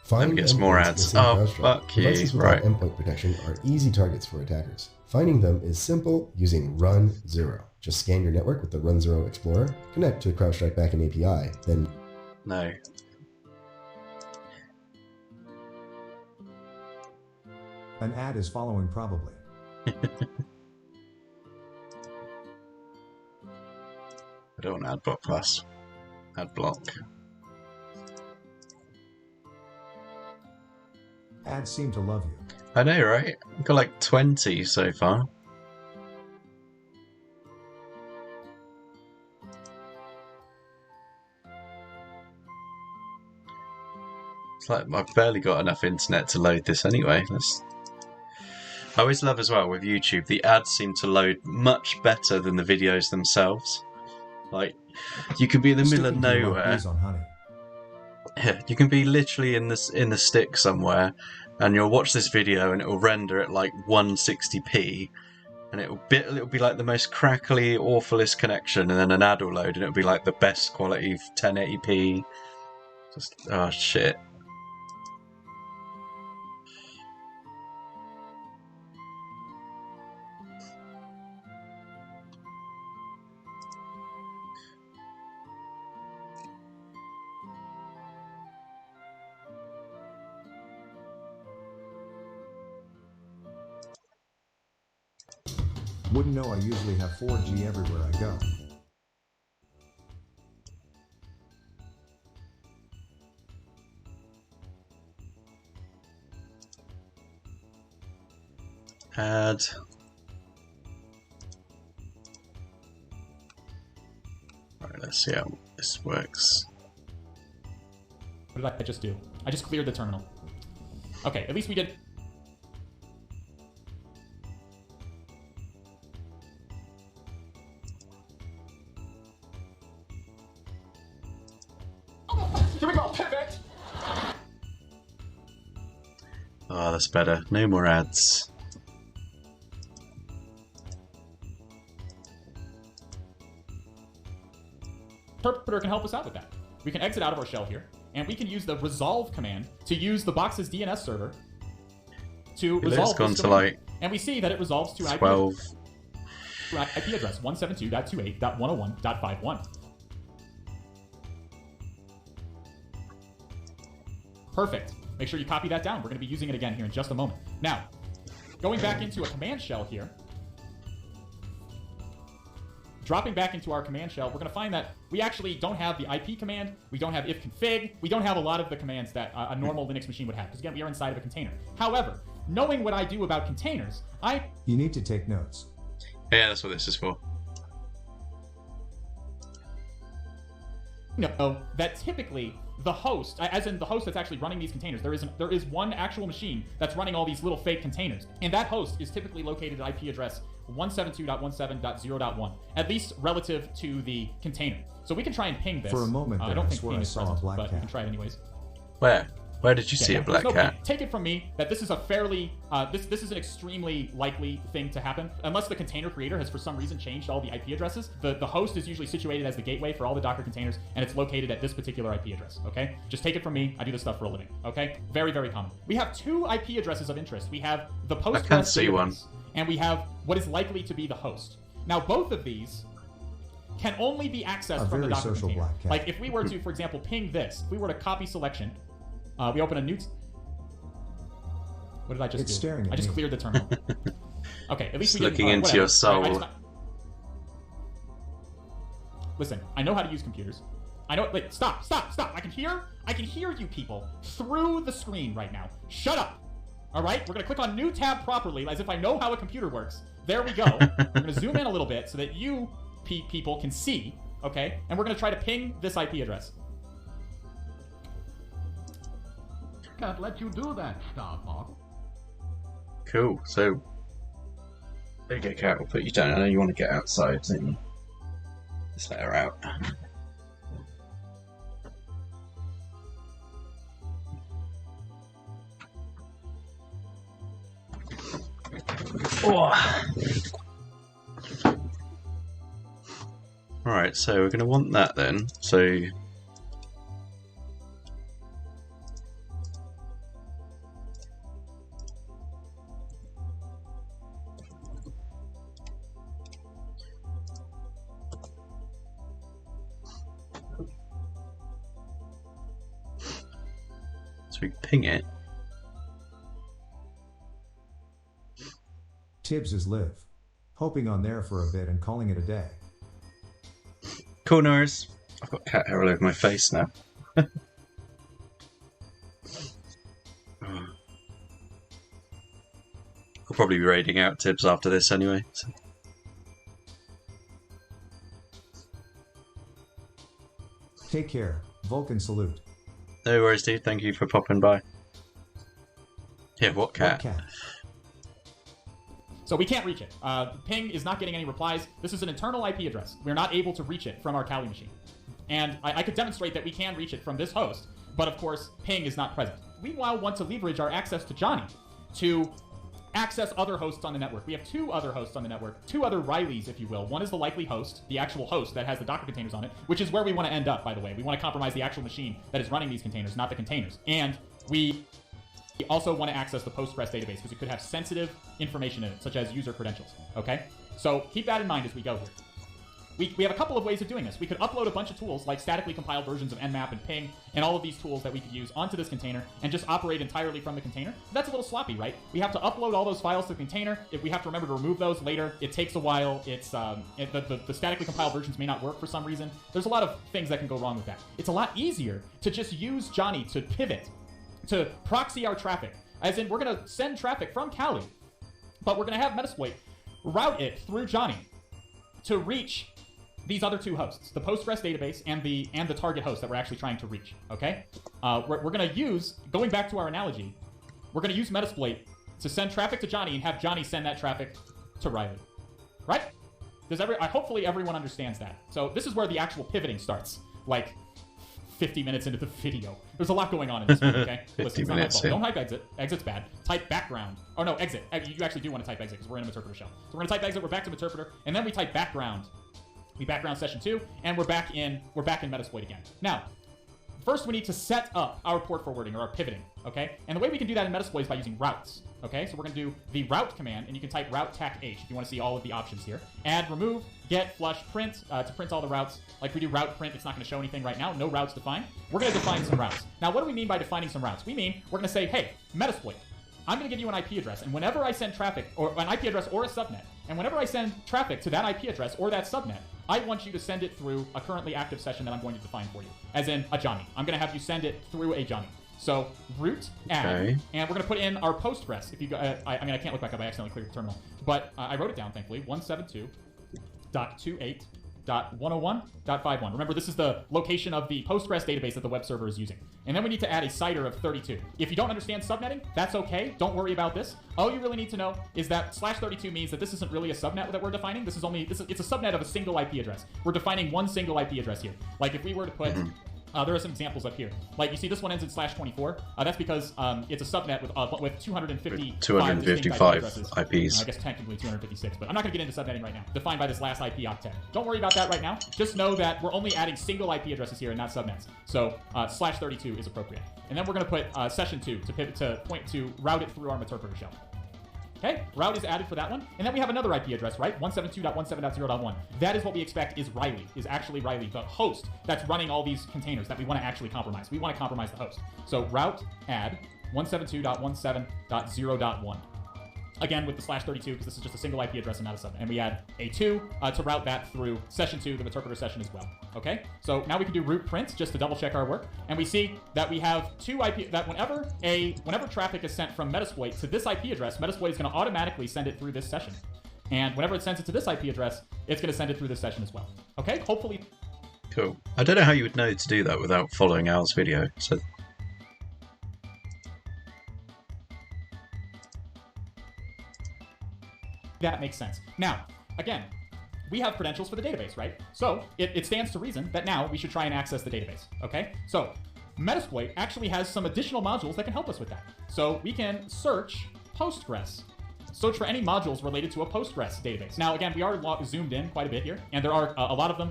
Finding gets more ads. Oh, fuck you. Devices without endpoint protection are easy targets for attackers. Finding them is simple using Run 0. Just scan your network with the Run 0 Explorer, connect to a CrowdStrike backend API, then... No. An ad is following probably. I don't want Adblock Plus. Adblock. Ads seem to love you. I know, right? I've got like 20 so far. It's like I've barely got enough internet to load this anyway. I always love as well with YouTube, the ads seem to load much better than the videos themselves. Like, you could be in the middle of nowhere. Yeah, you can be literally in the stick somewhere, and you'll watch this video and it will render at like 160p, and it'll be like the most crackly, awfulest connection, and then an ad will load and it'll be like the best quality 1080p. Just oh shit. Wouldn't know I usually have 4G everywhere I go. Add. Alright, let's see how this works. What did I just do? I just cleared the terminal. Okay, at least we did... Here we go, pivot! Oh, that's better. No more ads. Interpreter can help us out with that. We can exit out of our shell here, and we can use the resolve command to use the box's DNS server to resolve It's gone this to domain. like And we see that it resolves to 12. IP address 172.28.101.51. Perfect. Make sure you copy that down. We're going to be using it again here in just a moment. Now, going back into a command shell here, dropping back into our command shell, we're going to find that we actually don't have the IP command, we don't have ifconfig, we don't have a lot of the commands that a normal Linux machine would have, because again, we are inside of a container. However, knowing what I do about containers, You need to take notes. Yeah, that's what this is for. know that typically the host, as in the host that's actually running these containers, there is one actual machine that's running all these little fake containers, and that host is typically located at IP address 172.17.0.1, at least relative to the container. So we can try and ping this. For a moment there, I don't I think swore ping I is saw a present, black but we cat. can try it anyways. Where did you see a there's black no cat? ping. Take it from me that this is a fairly, this is an extremely likely thing to happen, unless the container creator has for some reason changed all the IP addresses. The host is usually situated as the gateway for all the Docker containers, and it's located at this particular IP address, okay? Just take it from me, I do this stuff for a living, okay? Very, very common. We have two IP addresses of interest. We have the Postgres I can't see database, one. and we have what is likely to be the host. Now, both of these can only be accessed A from the very Docker social container. black cat. Like if we were to, for example, ping this, if we were to copy selection, we open a new... What did I just It's do? staring at I just me. cleared the terminal. Okay, at least It's we didn't... looking into whatever. your soul. I just- Listen, I know how to use computers. I know... Wait, stop. I can hear you people through the screen right now. Shut up. All right? We're going to click on new tab properly, as if I know how a computer works. There we go. We're going to zoom in a little bit so that you people can see, okay? And we're going to try to ping this IP address. Can't let you do that, Starhawk. Cool. So, bigger cat will put you down. I know you want to get outside, don't you? Just let her out. Alright, so we're going to want that then. So, we ping it. Tibbs is live. Hoping on there for a bit and calling it a day. Cool, Norris. I've got cat hair all over my face now. We'll probably be raiding out Tibbs after this anyway. So. Take care. Vulcan salute. No worries, dude. Thank you for popping by. Yeah, what cat? What cat? So we can't reach it. Ping is not getting any replies. This is an internal IP address. We're not able to reach it from our Kali machine. And I could demonstrate that we can reach it from this host, but of course, ping is not present. We now want to leverage our access to Johnny to access other hosts on the network. We have two other hosts on the network, two other Rileys, if you will. One is the likely host, the actual host that has the Docker containers on it, which is where we want to end up, by the way. We want to compromise the actual machine that is running these containers, not the containers. And we also want to access the Postgres database because it could have sensitive information in it, such as user credentials, okay? So keep that in mind as we go here. We have a couple of ways of doing this. We could upload a bunch of tools like statically compiled versions of Nmap and ping and all of these tools that we could use onto this container and just operate entirely from the container. That's a little sloppy, right? We have to upload all those files to the container. If we have to remember to remove those later, it takes a while. It's the statically compiled versions may not work for some reason. There's a lot of things that can go wrong with that. It's a lot easier to just use Johnny to pivot, to proxy our traffic. As in, we're going to send traffic from Kali, but we're going to have Metasploit route it through Johnny to reach these other two hosts, the Postgres database and the target host that we're actually trying to reach, okay? We're going to use, going back to our analogy, we're going to use Metasploit to send traffic to Johnny and have Johnny send that traffic to Riley, right? Hopefully everyone understands that. So this is where the actual pivoting starts, like 50 minutes into the video. There's a lot going on in this one, okay? 50 Listen, it's not my minutes, fault. yeah. Don't type exit. Exit's bad. Type background. Oh, no, exit. You actually do want to type exit because we're in a Meterpreter shell. So we're going to type exit, we're back to Meterpreter, and then we type background. We background session 2, and we're back in Metasploit again. Now, first we need to set up our port forwarding or our pivoting, okay? And the way we can do that in Metasploit is by using routes, okay? So we're going to do the route command, and you can type route tac h if you want to see all of the options here. Add, remove, get, flush, print, to print all the routes. Like we do route print, it's not going to show anything right now. No routes defined. We're going to define some routes. Now, what do we mean by defining some routes? We mean we're going to say, hey, Metasploit, I'm going to give you an IP address, and whenever I send traffic, or an IP address or a subnet, and whenever I send traffic to that IP address or that subnet, I want you to send it through a currently active session that I'm going to define for you, as in a Johnny. I'm going to have you send it through a Johnny. So root add, and we're going to put in our Postgres. If you go, I can't look back up. I accidentally cleared the terminal, but I wrote it down. Thankfully, 172.28.101.51. Remember, this is the location of the Postgres database that the web server is using. And then we need to add a CIDR of 32. If you don't understand subnetting, that's okay. Don't worry about this. All you really need to know is that /32 means that this isn't really a subnet that we're defining. It's a subnet of a single IP address. We're defining one single IP address here. Like if we were to put there are some examples up here. Like you see, this one ends in /24. That's because it's a subnet with 255 IPs. I guess technically 256, but I'm not going to get into subnetting right now. Defined by this last IP octet. Don't worry about that right now. Just know that we're only adding single IP addresses here and not subnets. So /32 is appropriate. And then we're going to put session 2 to route it through our interpreter shell. Okay, route is added for that one. And then we have another IP address, right? 172.17.0.1. That is what we expect is actually Riley, the host that's running all these containers that we want to actually compromise. We want to compromise the host. So route add 172.17.0.1. Again, with the /32, because this is just a single IP address and not a subnet. And we add a 2 to route that through session 2, the interpreter session as well. Okay, so now we can do root print just to double check our work. And we see that we have two IP, that whenever traffic is sent from Metasploit to this IP address, Metasploit is going to automatically send it through this session. And whenever it sends it to this IP address, it's going to send it through this session as well. Okay, hopefully. Cool. I don't know how you would know to do that without following Al's video. So. That makes sense. Now, again, we have credentials for the database, right? So it stands to reason that now we should try and access the database, okay? So Metasploit actually has some additional modules that can help us with that. So we can search Postgres. Search for any modules related to a Postgres database. Now, again, we are zoomed in quite a bit here, and there are a lot of them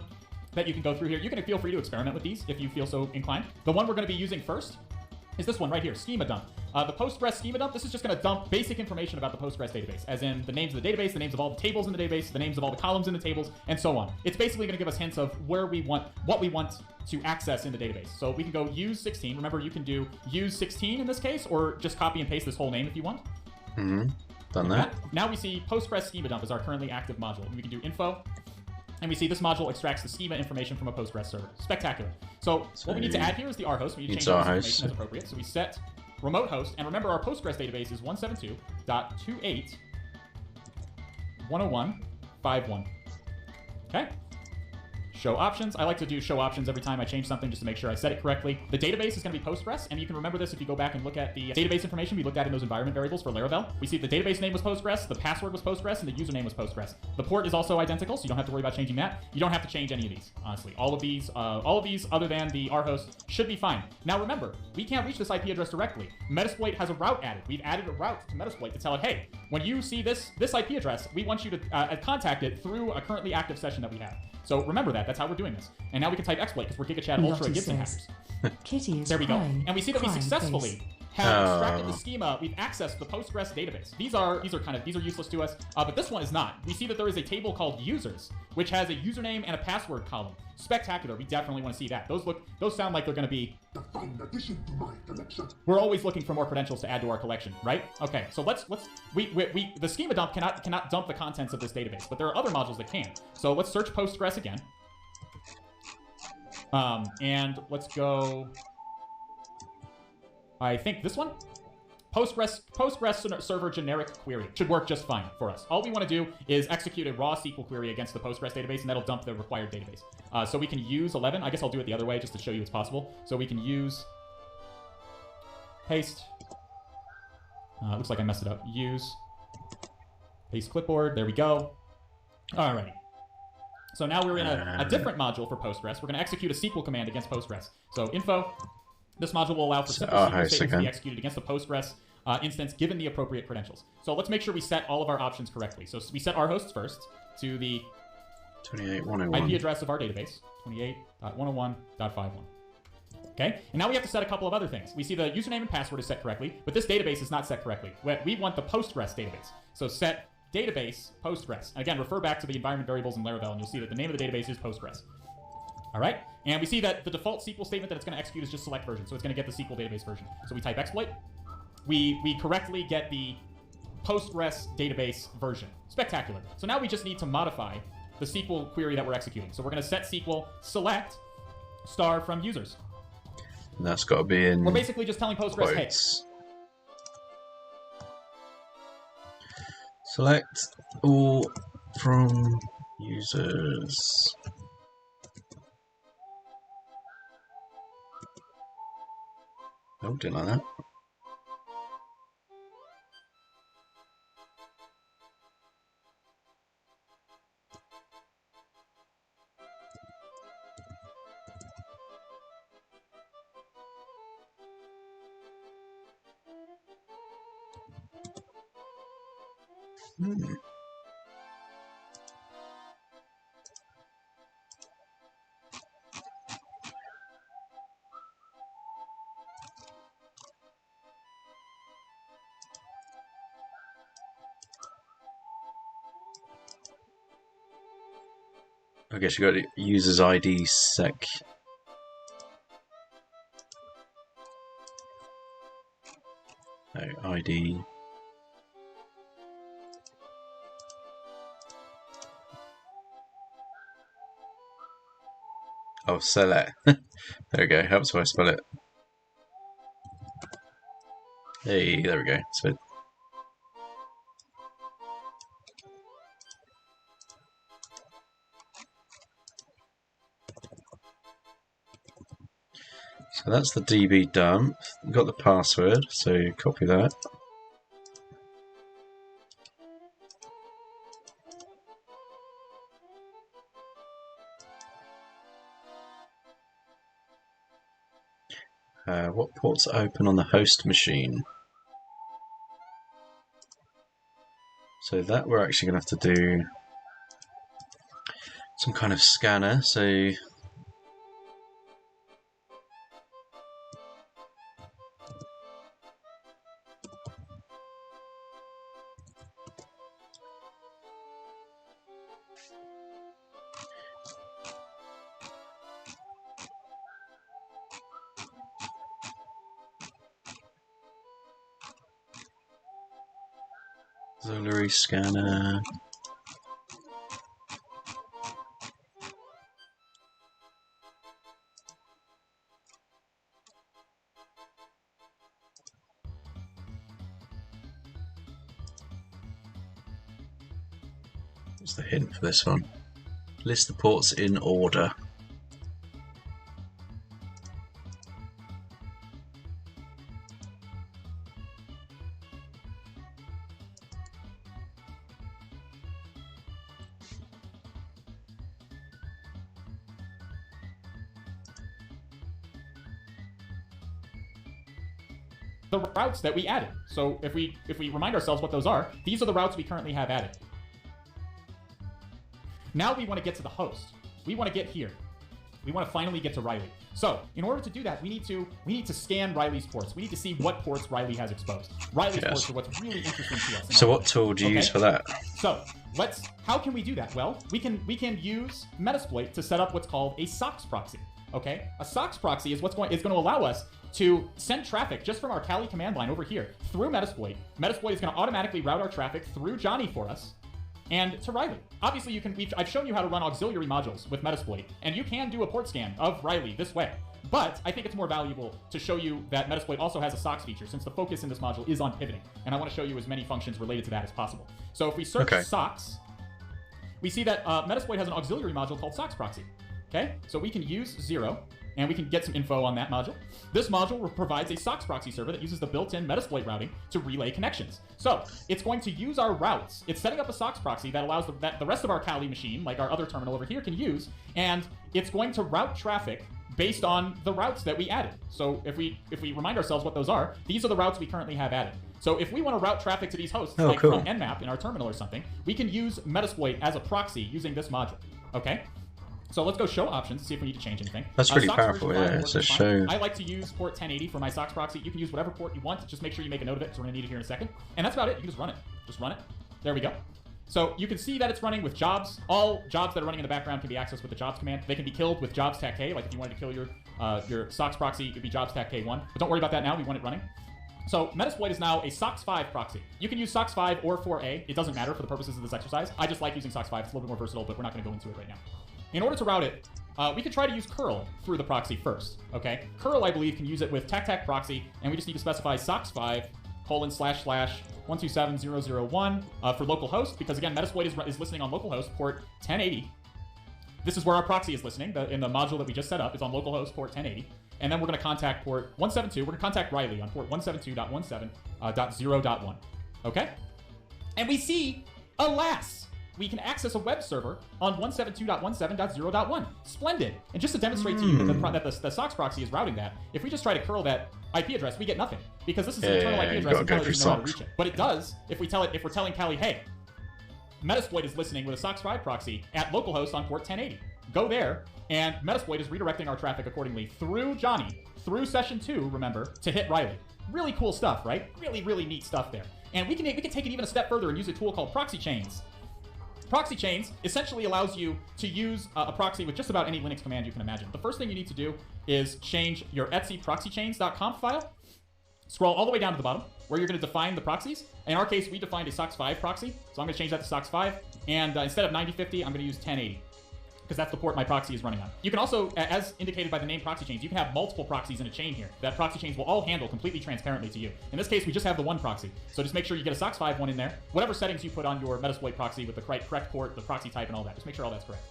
that you can go through here. You can feel free to experiment with these if you feel so inclined. The one we're going to be using first is this one right here, schema dump. The Postgres schema dump, this is just going to dump basic information about the Postgres database, as in the names of the database, the names of all the tables in the database, the names of all the columns in the tables, and so on. It's basically going to give us hints of what we want to access in the database. So we can go use 16. Remember, you can do use 16 in this case, or just copy and paste this whole name if you want. Done that. Now we see Postgres schema dump is our currently active module. And we can do info. And we see this module extracts the schema information from a Postgres server. Spectacular. So what we need to add here is the rhost. We need to change this information as appropriate. So we set remote host. And remember, our Postgres database is 172.28.101.51. Okay? Show options. I like to do show options every time I change something just to make sure I said it correctly. The database is going to be Postgres, and you can remember this if you go back and look at the database information we looked at in those environment variables for Laravel. We see the database name was Postgres, the password was Postgres, and the username was Postgres. The port is also identical, so you don't have to worry about changing that. You don't have to change any of these, honestly. All of these other than the rhost should be fine. Now remember, we can't reach this IP address directly. Metasploit has a route added. We've added a route to Metasploit to tell it, hey, when you see this IP address, we want you to contact it through a currently active session that we have. So remember that. That's how we're doing this. And now we can type exploit because we're GigaChat Ultra Gibson hackers. Kitty is there we go. crying, And we see that we successfully have extracted the schema. We've accessed the Postgres database. These are useless to us, but this one is not. We see that there is a table called users, which has a username and a password column. Spectacular. We definitely want to see that. Those sound like they're going to be. We're always looking for more credentials to add to our collection, right? Okay, so the schema dump cannot dump the contents of this database, but there are other modules that can. So let's search Postgres again. And let's go. I think this one. Postgres server generic query should work just fine for us. All we want to do is execute a raw SQL query against the Postgres database, and that'll dump the required database. So we can use 11. I guess I'll do it the other way just to show you it's possible. So we can use paste. Looks like I messed it up. Use paste clipboard. There we go. Alrighty. So now we're in a different module for Postgres. We're going to execute a SQL command against Postgres. So info. This module will allow for simple SQL statements to be executed against the Postgres instance given the appropriate credentials. So let's make sure we set all of our options correctly. So we set our hosts first to the 28.101 IP address of our database, 28.101.51. Okay, and now we have to set a couple of other things. We see the username and password is set correctly, but this database is not set correctly. We want the Postgres database. So set database Postgres. Again, refer back to the environment variables in Laravel, and you'll see that the name of the database is Postgres. All right, and we see that the default SQL statement that it's going to execute is just select version, so it's going to get the SQL database version. So we type exploit, we correctly get the Postgres database version. Spectacular. So now we just need to modify the SQL query that we're executing. So we're going to set SQL select star from users. And that's got to be in. We're basically just telling Postgres, quotes. Select all from users. Oh, didn't like that. I guess you got to users ID sec. No, ID. Oh, select. There we go. Helps if I spell it. Hey, there we go. So. So that's the DB dump. We've got the password, so copy that. What ports are open on the host machine? So that we're actually going to have to do some kind of scanner. So auxiliary scanner. What's the hint for this one? List the ports in order. The routes that we added. So if we remind ourselves what those are, these are the routes we currently have added. Now we want to get to the host. We want to get here. We want to finally get to Riley. So in order to do that, we need to scan Riley's ports. We need to see what ports Riley has exposed. Riley's ports are what's really interesting to us. So what tool do you use for that? So how can we do that? Well, we can use Metasploit to set up what's called a SOX proxy. Okay, a SOX proxy is going to allow us to send traffic just from our Kali command line over here through Metasploit. Metasploit is going to automatically route our traffic through Johnny for us and to Riley. Obviously, I've shown you how to run auxiliary modules with Metasploit, and you can do a port scan of Riley this way. But I think it's more valuable to show you that Metasploit also has a SOX feature, since the focus in this module is on pivoting, and I want to show you as many functions related to that as possible. So if we search SOX, we see that Metasploit has an auxiliary module called SOX proxy. Okay, so we can use 0, and we can get some info on that module. This module provides a SOX proxy server that uses the built-in Metasploit routing to relay connections. So it's going to use our routes. It's setting up a SOX proxy that allows that the rest of our Kali machine, like our other terminal over here, can use, and it's going to route traffic based on the routes that we added. So if we remind ourselves what those are, these are the routes we currently have added. So if we want to route traffic to these hosts, from Nmap in our terminal or something, we can use Metasploit as a proxy using this module. Okay? So let's go show options to see if we need to change anything. That's pretty powerful, yeah. So show. I like to use port 1080 for my SOX proxy. You can use whatever port you want. Just make sure you make a note of it, because we're going to need it here in a second. And that's about it. You can just run it. Just run it. There we go. So you can see that it's running with jobs. All jobs that are running in the background can be accessed with the jobs command. They can be killed with jobs -k. Like if you wanted to kill your SOX proxy, it would be jobs -k1. But don't worry about that now. We want it running. So Metasploit is now a SOX 5 proxy. You can use SOX 5 or 4A. It doesn't matter for the purposes of this exercise. I just like using SOX 5. It's a little bit more versatile, but we're not going to go into it right now. In order to route it, we could try to use curl through the proxy first, okay? Curl, I believe, can use it with tac proxy, and we just need to specify SOX 5 ://127.0.0.1 for localhost, because again, Metasploit is listening on localhost port 1080. This is where our proxy is listening. In the module that we just set up is on localhost port 1080. And then we're going to contact port 172. We're going to contact Riley on port 172.17.0.1. Okay? And we see, alas, we can access a web server on 172.17.0.1. Splendid. And just to demonstrate to you that the SOX proxy is routing that, if we just try to curl that IP address, we get nothing. Because this is an internal IP address and Kali doesn't know how to reach it. But it does if we're telling Kali, hey, Metasploit is listening with a SOX 5 proxy at localhost on port 1080. Go there, and Metasploit is redirecting our traffic accordingly through Johnny, through session 2, remember, to hit Riley. Really cool stuff, right? Really, really neat stuff there. And we can take it even a step further and use a tool called proxy chains. Proxy chains essentially allows you to use a proxy with just about any Linux command you can imagine. The first thing you need to do is change your etc proxychains.conf file. Scroll all the way down to the bottom, where you're going to define the proxies. In our case, we defined a SOX 5 proxy, so I'm going to change that to SOX 5. And instead of 9050, I'm going to use 1080, because that's the port my proxy is running on. You can also, as indicated by the name proxy chains, you can have multiple proxies in a chain here that proxy chains will all handle completely transparently to you. In this case, we just have the one proxy. So just make sure you get a SOX 5 one in there. Whatever settings you put on your Metasploit proxy with the correct port, the proxy type, and all that. Just make sure all that's correct.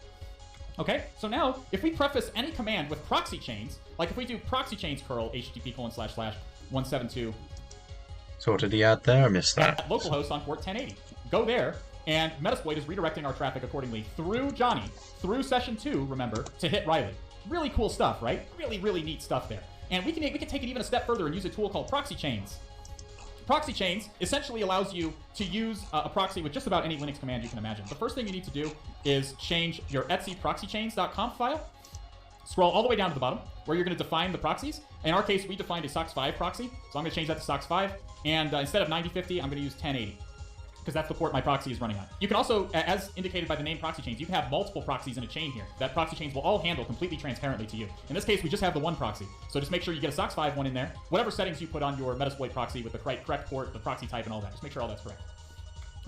Okay, so now, if we preface any command with proxy chains, like if we do proxy chains curl http://172. So what did he add there? I missed that. At localhost on port 1080. Go there, and Metasploit is redirecting our traffic accordingly through Johnny, through session 2, remember, to hit Riley. Really cool stuff, right? Really, really neat stuff there. And we can take it even a step further and use a tool called proxy chains. Proxy chains essentially allows you to use a proxy with just about any Linux command you can imagine. The first thing you need to do is change your etc proxychains.conf file. Scroll all the way down to the bottom, where you're going to define the proxies. In our case, we defined a SOX 5 proxy, so I'm going to change that to SOX 5. And instead of 9050, I'm going to use 1080, because that's the port my proxy is running on. You can also, as indicated by the name proxy chains, you can have multiple proxies in a chain here that proxy chains will all handle completely transparently to you. In this case, we just have the one proxy. So just make sure you get a SOX 5 one in there. Whatever settings you put on your Metasploit proxy with the correct port, the proxy type, and all that. Just make sure all that's correct.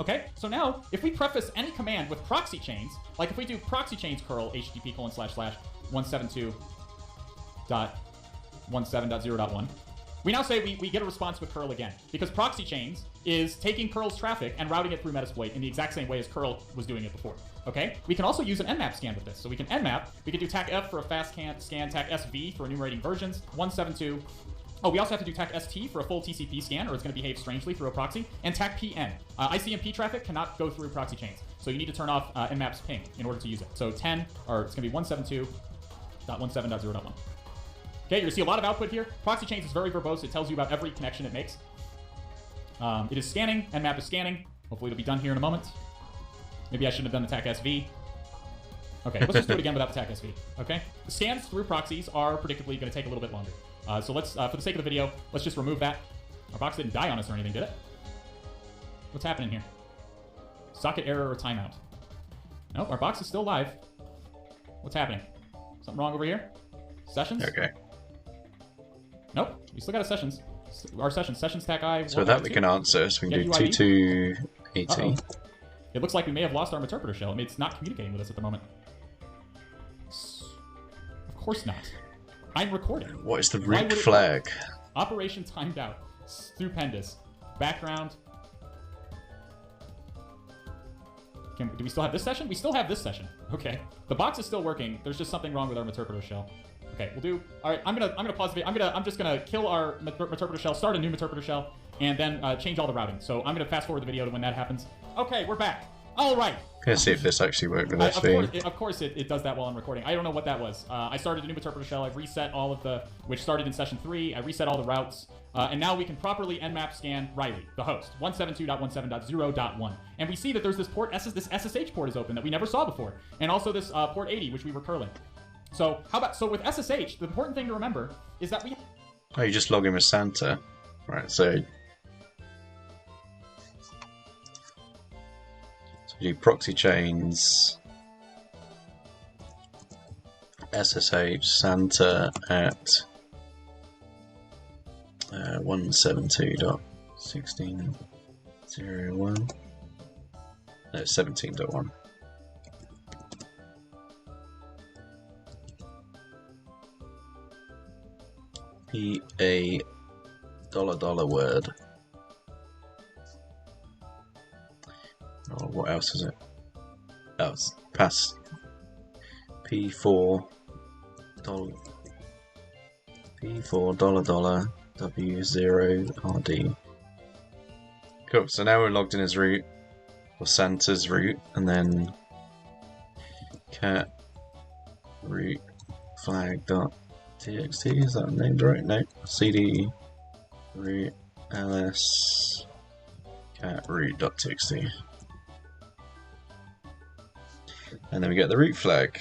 Okay, so now, if we preface any command with proxy chains, like if we do proxy chains curl http://172.17.0.1, we now say we get a response with curl again, because proxy chains is taking curl's traffic and routing it through Metasploit in the exact same way as curl was doing it before. Okay, we can also use an nmap scan with this. So we can nmap, we can do tac-f for a fast scan, tac-sv for enumerating versions, 172. Oh, we also have to do tac-st for a full TCP scan, or it's going to behave strangely through a proxy, and tac-pn. ICMP traffic cannot go through proxy chains, so you need to turn off nmap's ping in order to use it. So it's going to be 172.17.0.1. Okay, you're going to see a lot of output here. Proxy chains is very verbose. It tells you about every connection it makes. It is scanning. Nmap is scanning. Hopefully it'll be done here in a moment. Maybe I shouldn't have done the tac-sv. Okay, let's just do it again without the tac-sv. Okay? The scans through proxies are predictably going to take a little bit longer. So let's, for the sake of the video, let's just remove that. Our box didn't die on us or anything, did it? What's happening here? Socket error or timeout? Nope, our box is still live. What's happening? Something wrong over here? Sessions? Okay. Nope, we still got a sessions. Our sessions tac I. So that we can answer. So we can do 2280. It looks like we may have lost our interpreter shell. I mean, it's not communicating with us at the moment. Of course not. I'm recording. What is the root flag? Operation timed out. Stupendous. Background. Do we still have this session? We still have this session. Okay. The box is still working. There's just something wrong with our interpreter shell. Okay, we'll do. All right, I'm gonna pause the video. I'm just gonna kill our interpreter shell, start a new interpreter shell, and then change all the routing. So I'm gonna fast forward the video to when that happens. Okay, we're back. All right. Let's see if this actually worked with SV. Of course it does that while I'm recording. I don't know what that was. I started a new interpreter shell. I've reset all of the, which started in session 3. I reset all the routes. And now we can properly nmap scan Riley, the host, 172.17.0.1. And we see that there's this port, this SSH port is open that we never saw before. And also this port 80, which we were curling. So so with SSH, the important thing to remember is that we... Oh, you just log in with Santa. Right, so you do proxy chains, SSH, Santa at 172.16.01. No, 17.1. A $$ word. Oh, what else is it? Oh, it's past P4 $$ W0RD. Cool, so now we're logged in as root, or Santa's root, and then cat root flag.txt, is that named right? No. cd root ls cat root.txt. And then we get the root flag.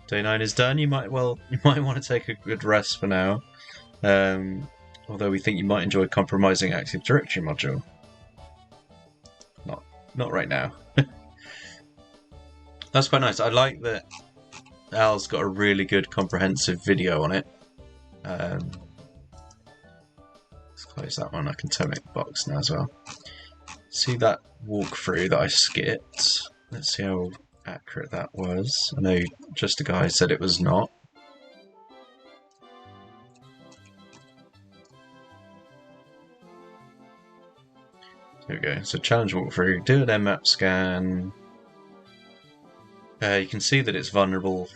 Day 9 is done. You might want to take a good rest for now. Although we think you might enjoy compromising Active Directory module. Not right now. That's quite nice. I like that Al's got a really good comprehensive video on it. Let's close that one. I can turn it box now as well. See that walkthrough that I skipped? Let's see how accurate that was. I know just a guy said it was not. Here we go. So challenge walkthrough. Do an mmap scan. You can see that it's vulnerable.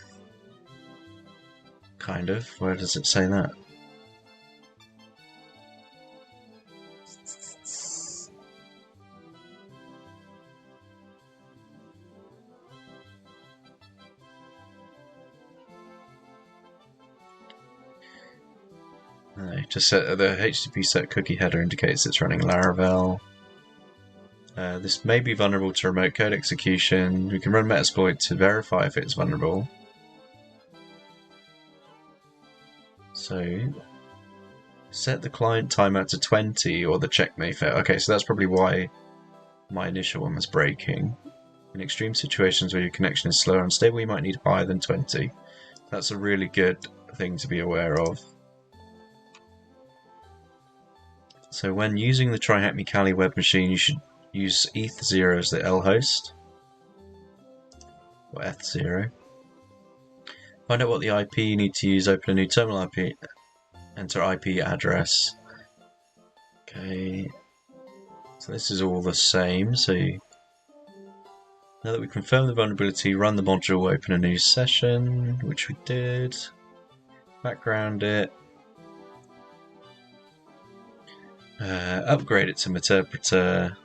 Kind of. Where does it say that? Just set the HTTP set cookie header indicates it's running Laravel. This may be vulnerable to remote code execution. We can run Metasploit to verify if it's vulnerable. So, set the client timeout to 20 or the check may fail. Okay, so that's probably why my initial one was breaking. In extreme situations where your connection is slow or unstable, you might need higher than 20. That's a really good thing to be aware of. So when using the TryHackMeCali web machine, you should use ETH0 as the L host, or ETH0. Find out what the IP you need to use, open a new terminal IP, enter IP address. Okay, so this is all the same. So now that we confirm the vulnerability, run the module, open a new session, which we did, background it. Upgrade it to Meterpreter.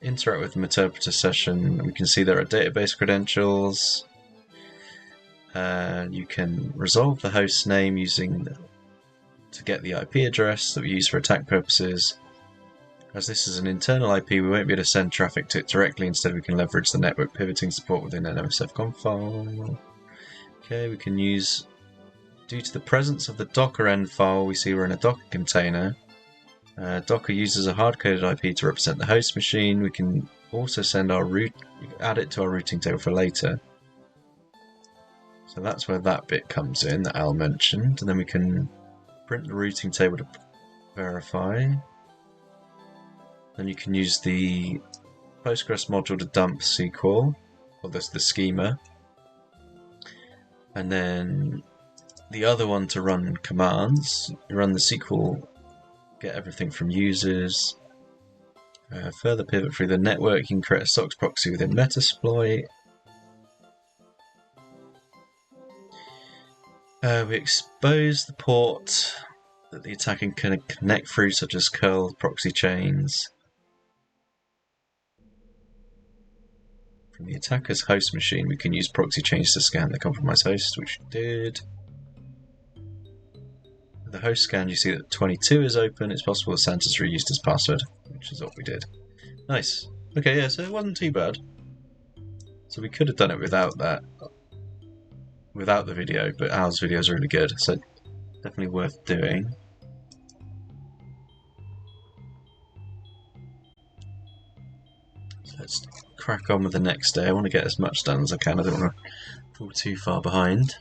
Interact with the Meterpreter session. We can see there are database credentials. You can resolve the host name to get the IP address that we use for attack purposes. As this is an internal IP, we won't be able to send traffic to it directly. Instead, we can leverage the network pivoting support within an MSF-conf. Okay, we can use. Due to the presence of the Docker end file, we see we're in a Docker container. Docker uses a hard-coded IP to represent the host machine. We can also send our root, add it to our routing table for later. So that's where that bit comes in that Al mentioned. And then we can print the routing table to verify. Then you can use the Postgres module to dump SQL, or the schema. And then the other one to run commands. You run the SQL, get everything from users. Further pivot through the network, you can create a SOX proxy within Metasploit. We expose the port that the attacker can connect through, such as curl proxy chains. From the attacker's host machine, we can use proxy chains to scan the compromised host, which we did. With the host scan, you see that 22 is open. It's possible that Santa's reused his password, which is what we did. Nice. Okay, yeah, so it wasn't too bad. So we could have done it without that, without the video, but Al's video is really good, so definitely worth doing. let's crack on with the next day. I want to get as much done as I can. I don't want to fall too far behind.